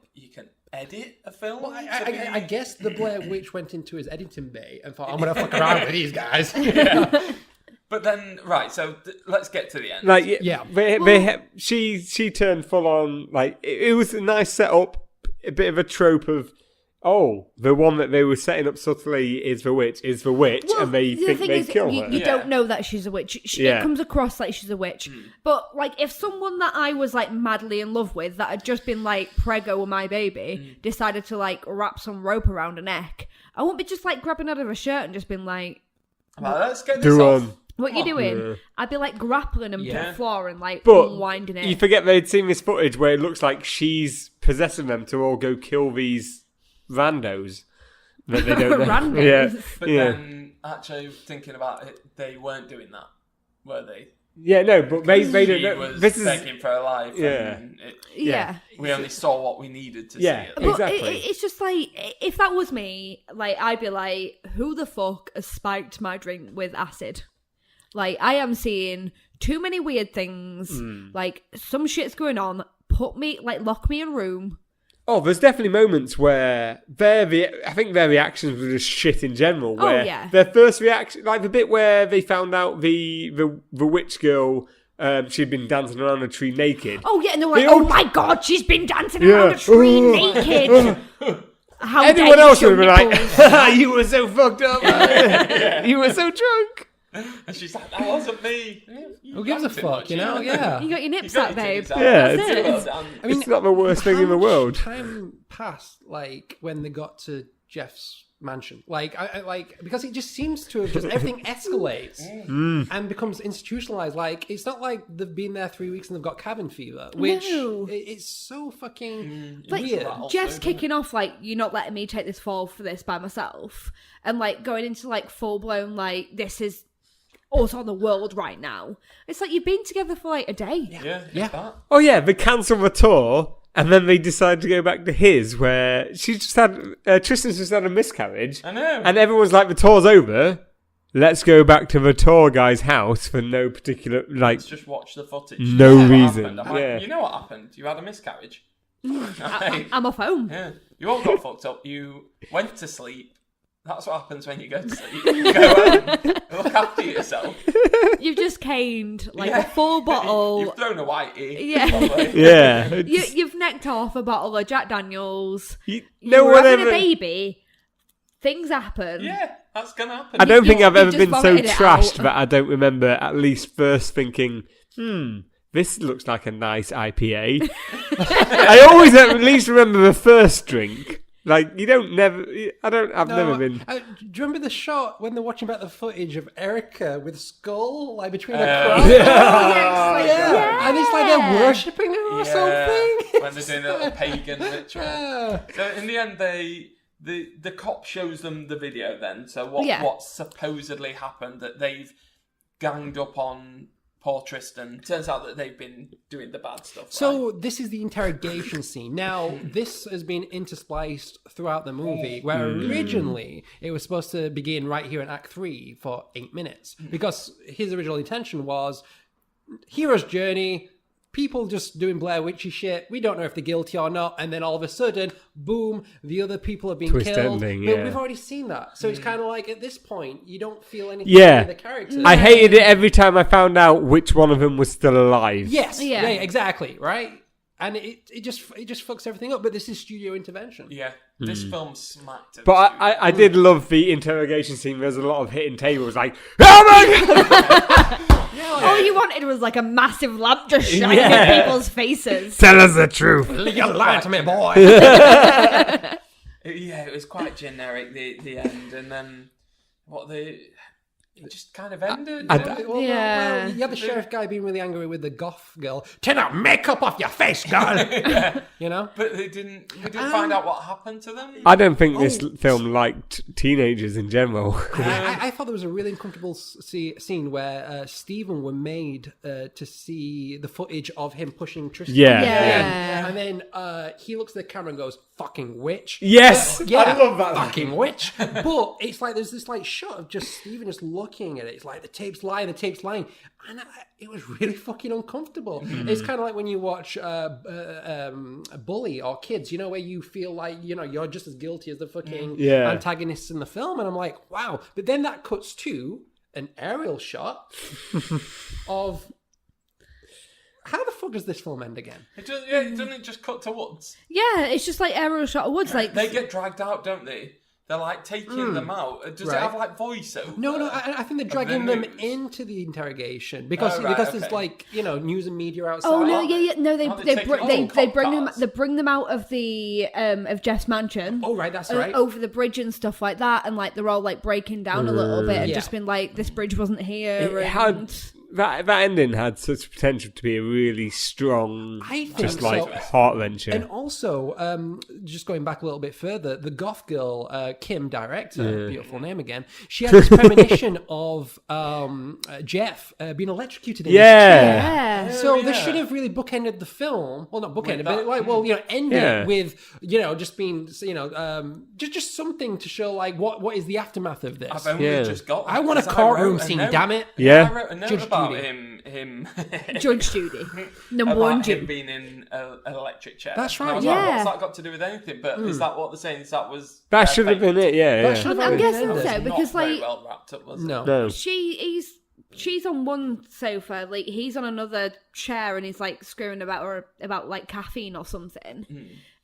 edit a film.
Well, I guess the Blair Witch went into his editing bay and thought, I'm going to fuck around with these guys.
But then, right, so let's get to the end.
Like,
Yeah.
she turned full on. Like, it was a nice setup, a bit of a trope of, the one that they were setting up subtly is the witch,
Well,
and they
the
think
thing
they
is,
kill
you,
her.
you don't know that she's a witch. It comes across like she's a witch. But, like, if someone that I was, like, madly in love with, that had just been, like, preggo with my baby, decided to, like, wrap some rope around her neck, I wouldn't be just, like, grabbing out of her shirt and just being like,
Well, let's get this off.
what you doing?
Yeah.
I'd be, like, grappling him to the floor and, like,
But
unwinding it.
you forget they'd seen this footage where it looks like she's possessing them to all go kill these randos that they don't know.
Randos.
Yeah.
But then, actually, thinking about it, they weren't doing that, were they?
Yeah, no, but they don't
She
know.
was
This is
begging for her life.
Yeah.
And
Yeah.
we only saw what we needed to see it.
But
exactly.
it's just like, if that was me, like, I'd be like, who the fuck has spiked my drink with acid? Like, I am seeing too many weird things. Like, some shit's going on. Lock me in a room.
Oh, there's definitely moments where I think their reactions were just shit in general. Where
yeah.
their first reaction, like the bit where they found out the witch girl, she'd been dancing around a tree naked.
Oh, yeah, and they were like,
They all-
oh my god, she's been dancing around a tree naked. How
Anyone
dare you
else
show
would have been
nipples?
like, you were so fucked up. You were so drunk.
And she's like, that wasn't me.
Who gives a fuck, you know? Yeah.
You got your nips
You got
out,
your
babe.
titties out.
Yeah,
That's
it's-
it.
Well done.
I mean,
It's not the worst thing in the
how much
world.
Time passed, like when they got to Jeff's mansion, like I like because it just seems to have just everything escalates and becomes institutionalized. Like it's not like they've been there 3 weeks and they've got cabin fever, which
No.
it's so fucking
Like,
weird.
Jeff's kicking off, like, you're not letting me take this fall for this by myself. And, like, going into, like, full-blown, like, this is us on the world right now. It's like, you've been together for, like, a day.
Yeah.
That.
Oh yeah, they cancelled the tour, and then they decided to go back to his, where Tristan's just had a miscarriage.
I know.
And everyone's like, the tour's over. Let's go back to the tour guy's house for no particular, like,
Let's just watch the footage.
No
What
reason.
happened. I'm like,
Yeah.
you know what happened? You had a miscarriage.
I'm off home.
Yeah. You all got fucked up. You went to sleep. That's what happens when you go to sleep. You go home, look after yourself.
You've just caned, like, a full bottle.
You've thrown a whitey.
Yeah.
probably.
yeah. it's-
You've necked off a bottle of Jack Daniels.
you-
You
no
were
one
having
ever.
a baby. Things happen.
Yeah, that's going to happen.
I don't think I've
You've
ever
just
been so
vomited it
trashed
out.
that I don't remember at least first thinking, this looks like a nice IPA. I always at least remember the first drink. Like, I've never been.
Do you remember the shot when they're watching back the footage of Erica with Skull, like between the crowd?
Yeah.
And it's like they're worshipping her or something.
When they're doing a little pagan ritual.
Yeah.
So in the end, the cop shows them the video then. So
Yeah.
what supposedly happened, that they've ganged up on poor Tristan. Turns out that they've been doing the bad stuff.
So
right?
this is the interrogation scene. Now, this has been interspliced throughout the movie, where originally it was supposed to begin right here in Act 3 for 8 minutes. Because his original intention was hero's journey, people just doing Blair Witchy shit, we don't know if they're guilty or not, and then all of a sudden, boom, the other people have been
Twist
killed.
ending,
But
yeah.
we've already seen that. So it's kind of like, at this point, you don't feel anything
Yeah.
for the characters.
I hated it every time I found out which one of them was still alive.
Yes,
Yeah.
yeah, exactly, right? And it just fucks everything up. But this is studio intervention.
Yeah, this film smacked.
But I did love the interrogation scene. There's a lot of hitting tables, like, oh my god!
All you wanted was like a massive lamp just shining
Yeah.
in people's faces.
Tell us the truth.
You're lying to me, boy.
Yeah, it was quite generic, the end, and then it just kind of ended.
Well,
Yeah.
you had the sheriff guy being really angry with the goth girl. Take that makeup off your face, girl. You know?
But we didn't find out what happened to them.
I don't think this film liked teenagers in general.
I thought there was a really uncomfortable scene where Stephen were made to see the footage of him pushing Tristan.
Yeah.
And then he looks at the camera and goes, "Fucking witch."
Yes,
Yeah,
I love that.
fucking witch. But it's like there's this like shot of just Stephen just looking looking at it. It's like the tape's lying, and it was really fucking uncomfortable. It's kind of like when you watch Bully or Kids, you know, where you feel like, you know, you're just as guilty as the fucking antagonists in the film, and I'm like, wow. But then that cuts to an aerial shot of... How the fuck does this film end again?
Doesn't it just cut to woods?
Yeah, it's just like aerial shot of woods. Like
they get dragged out, don't they? They're like taking them out. Does it have like voiceover?
No. I think they're dragging them into the interrogation because there's like, you know, news and media outside.
Oh no, yeah. No, they bring them out of the of Jeff's mansion.
Oh right, that's right.
Over the bridge and stuff like that, and like they're all like breaking down a little bit and just been like, this bridge wasn't here.
That ending had such potential to be a really strong, heart wrencher.
And also, just going back a little bit further, the goth girl, Kim, director, beautiful name again, she had this premonition of Jeff being electrocuted in his chair. So they should have really bookended the film. Well, not bookended, but like, end it with, you know, just being, you know, just something to show like what is the aftermath of this.
I've only just got.
I want a courtroom scene, damn it.
Yeah.
I wrote a note about him
Judge Judy, number one Judy,
him being in an electric chair.
That's right.
Like, what's that got to do with anything? But is that what they're saying?
That should have been it. Yeah.
I'm guessing so because
not very
like
well wrapped up, was it?
No.
She's on one sofa, like he's on another chair, and he's like screaming about like caffeine or something,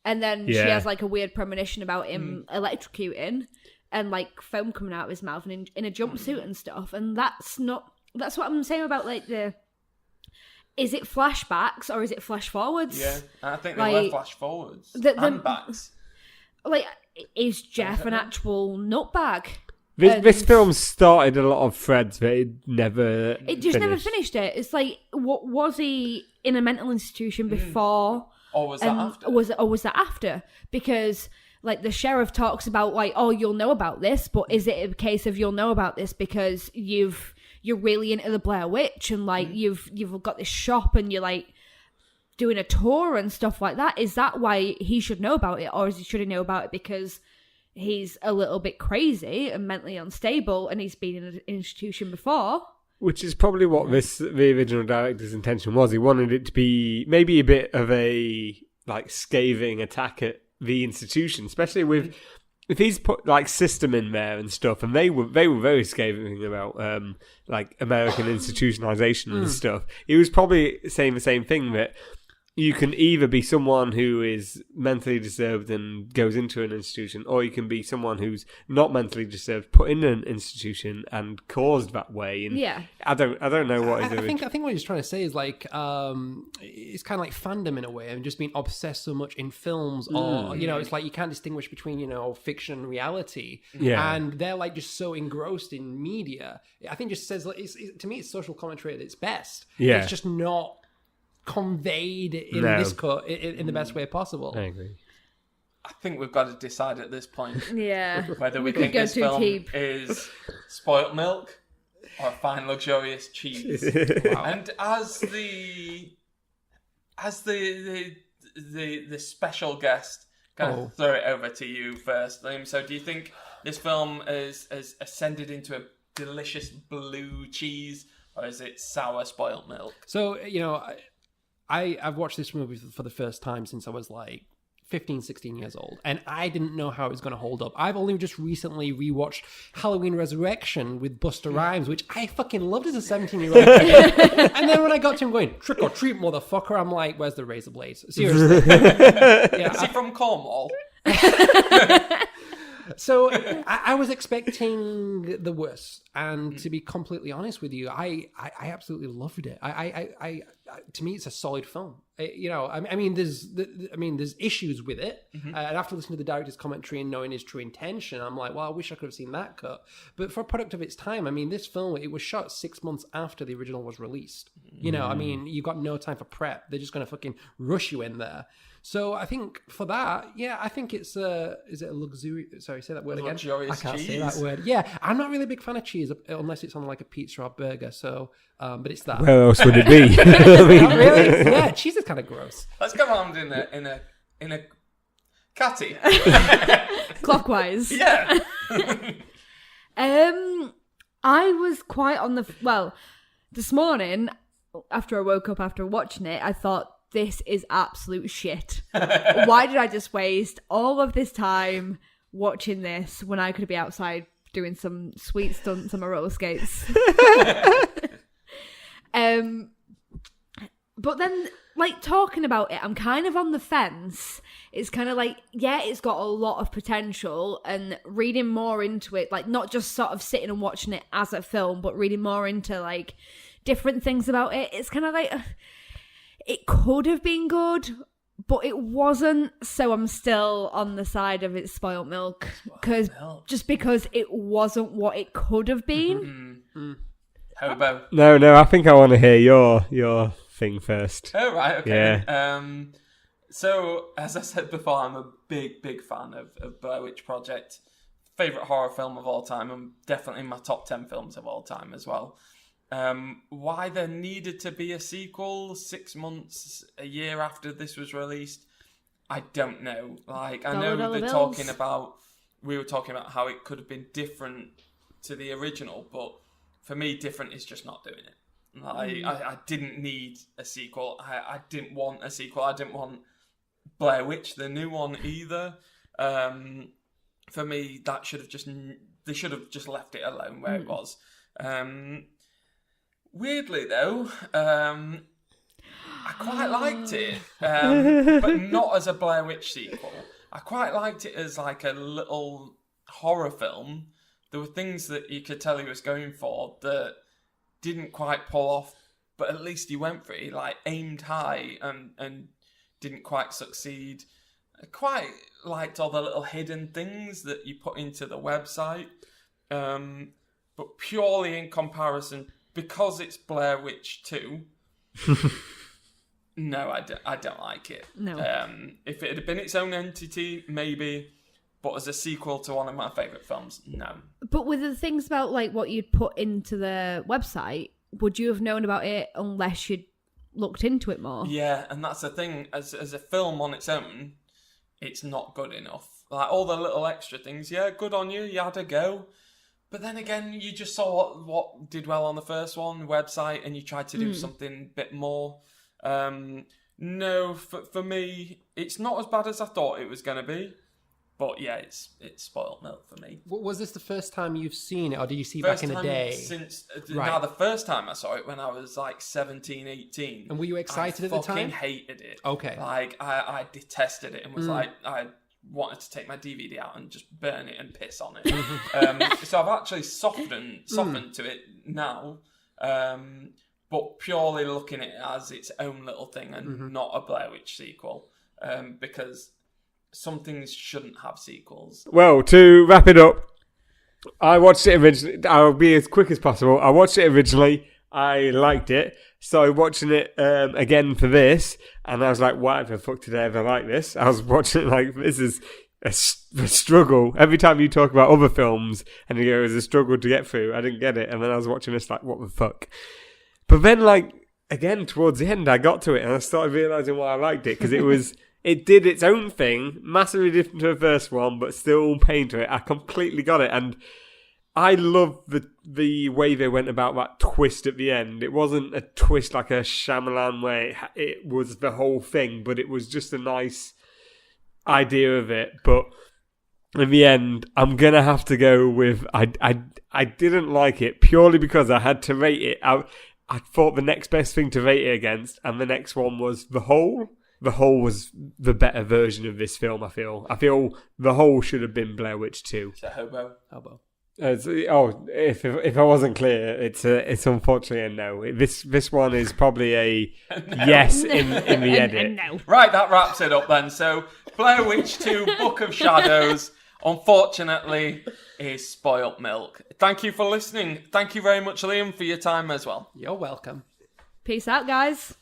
and then she has like a weird premonition about him electrocuting and like foam coming out of his mouth and in a jumpsuit and stuff, and that's what I'm saying about like is it flashbacks or is it flash forwards?
Yeah, I think they were flash forwards and backs.
Like, is Jeff an actual nutbag?
This film started a lot of threads, but it never
finished it. It's like, what was he in a mental institution before?
Or was that after?
Or was that after? Because like the sheriff talks about like, oh, you'll know about this, but is it a case of you'll know about this because you're really into the Blair Witch and like you've got this shop and you're like doing a tour and stuff like that? Is that why he should know about it, or should he know about it because he's a little bit crazy and mentally unstable and he's been in an institution before?
Which is probably what the original director's intention was. He wanted it to be maybe a bit of a like scathing attack at the institution, especially with if he's put like system in there and stuff, and they were very scathing about like American institutionalization and stuff. He was probably saying the same thing, that you can either be someone who is mentally disturbed and goes into an institution, or you can be someone who's not mentally disturbed, put in an institution and caused that way. And I don't know what he's doing.
I think what he's trying to say is like it's kind of like fandom in a way, and just being obsessed so much in films, or you know, it's like you can't distinguish between, you know, fiction and reality. And they're like just so engrossed in media. I think just says to me, it's social commentary at its best. It's just not conveyed in this cut in the best way possible.
I agree.
I think we've got to decide at this point whether we
could
think
go
this
too
film
deep.
is spoilt milk or fine luxurious cheese.
Wow.
And as the special guest, kind of throw it over to you first, Liam. So do you think this film has ascended into a delicious blue cheese, or is it sour spoilt milk?
So, you know, I've watched this movie for the first time since I was like 15, 16 years old, and I didn't know how it was going to hold up. I've only just recently rewatched Halloween Resurrection with Busta Rhymes, which I fucking loved as a 17-year-old. And then when I got to him going, trick or treat, motherfucker, I'm like, where's the razor blades? Seriously.
Is he from Cornwall?
So I was expecting the worst, and to be completely honest with you, I absolutely loved it. I to me, it's a solid film. I mean, there's issues with it, and after listening to the director's commentary and knowing his true intention, I'm like, well, I wish I could have seen that cut. But for a product of its time, I mean, this film, it was shot 6 months after the original was released. You know, I mean, you've got no time for prep. They're just going to fucking rush you in there. So I think for that, I think it's is it a luxurious? Sorry, say that word again.
Luxurious
I can't
cheese.
say that word. Yeah, I'm not really a big fan of cheese unless it's on like a pizza or burger. So, but it's that.
Where else would it be?
Not really? Yeah, cheese is kind of gross.
Let's go around in a Katty.
Clockwise.
Yeah.
I was quite on the... Well, this morning, after I woke up after watching it, I thought, this is absolute shit. Why did I just waste all of this time watching this when I could be outside doing some sweet stunts on my roller skates? But then, like, talking about it, I'm kind of on the fence. It's kind of like, yeah, it's got a lot of potential, and reading more into it, like, not just sort of sitting and watching it as a film, but reading more into, like, different things about it. It's kind of like, it could have been good, but it wasn't, so I'm still on the side of it's spoilt milk. Just because it wasn't what it could have been.
Hobo.
No, I think I want to hear your thing first.
Oh, right, okay.
Yeah.
So, as I said before, I'm a big fan of Blair Witch Project. Favourite horror film of all time, and definitely in my top 10 films of all time as well. Why there needed to be a sequel 6 months, a year after this was released, I don't know. Like, I know we were talking about how it could have been different to the original, but for me, different is just not doing it. Like, I didn't need a sequel. I didn't want a sequel. I didn't want Blair Witch, the new one, either. For me, they should have just left it alone where it was. Weirdly, though, I quite liked it, but not as a Blair Witch sequel. I quite liked it as like a little horror film. There were things that you could tell he was going for that didn't quite pull off, but at least he went for it. He like aimed high and didn't quite succeed. I quite liked all the little hidden things that you put into the website, but purely in comparison, because it's Blair Witch 2, no, I don't like it.
No.
If it had been its own entity, maybe, but as a sequel to one of my favourite films, no.
But with the things about, like, what you'd put into the website, would you have known about it unless you'd looked into it more?
Yeah, and that's the thing. As a film on its own, it's not good enough. Like, all the little extra things, yeah, good on you, you had a go. But then again, you just saw what did well on the first one, website, and you tried to do something a bit more. No, for me, it's not as bad as I thought it was going to be. But yeah, it's spoiled milk for me.
Was this the first time you've seen it, or did you see it back in the day?
Now, the first time I saw it when I was like 17, 18.
And were you excited at the time?
I fucking hated it.
Okay.
Like, I detested it and was like, I wanted to take my DVD out and just burn it and piss on it. So I've actually softened to it now, but purely looking at it as its own little thing and not a Blair Witch sequel, because some things shouldn't have sequels.
Well, to wrap it up, I watched it originally. I'll be as quick as possible. I watched it originally. I liked it. So watching it again for this, and I was like, why the fuck did I ever like this? I was watching it like, this is a struggle. Every time you talk about other films and you go, it was a struggle to get through, I didn't get it. And then I was watching this like, what the fuck? But then, like, again, towards the end, I got to it and I started realising why I liked it, because it did its own thing, massively different to the first one, but still paying to it. I completely got it, and I love the way they went about that twist at the end. It wasn't a twist like a Shyamalan where it was the whole thing, but it was just a nice idea of it. But in the end, I'm gonna have to go with I didn't like it purely because I had to rate it. I thought the next best thing to rate it against, and the next one was The Hole. The Hole was the better version of this film, I feel. I feel The Hole should have been Blair Witch 2.
Is that Hobo?
If I wasn't clear, it's unfortunately a no. This one is probably a yes in the edit.
No.
Right, that wraps it up then. So, Blair Witch 2, Book of Shadows, unfortunately, is spoilt milk. Thank you for listening. Thank you very much, Liam, for your time as well.
You're welcome.
Peace out, guys.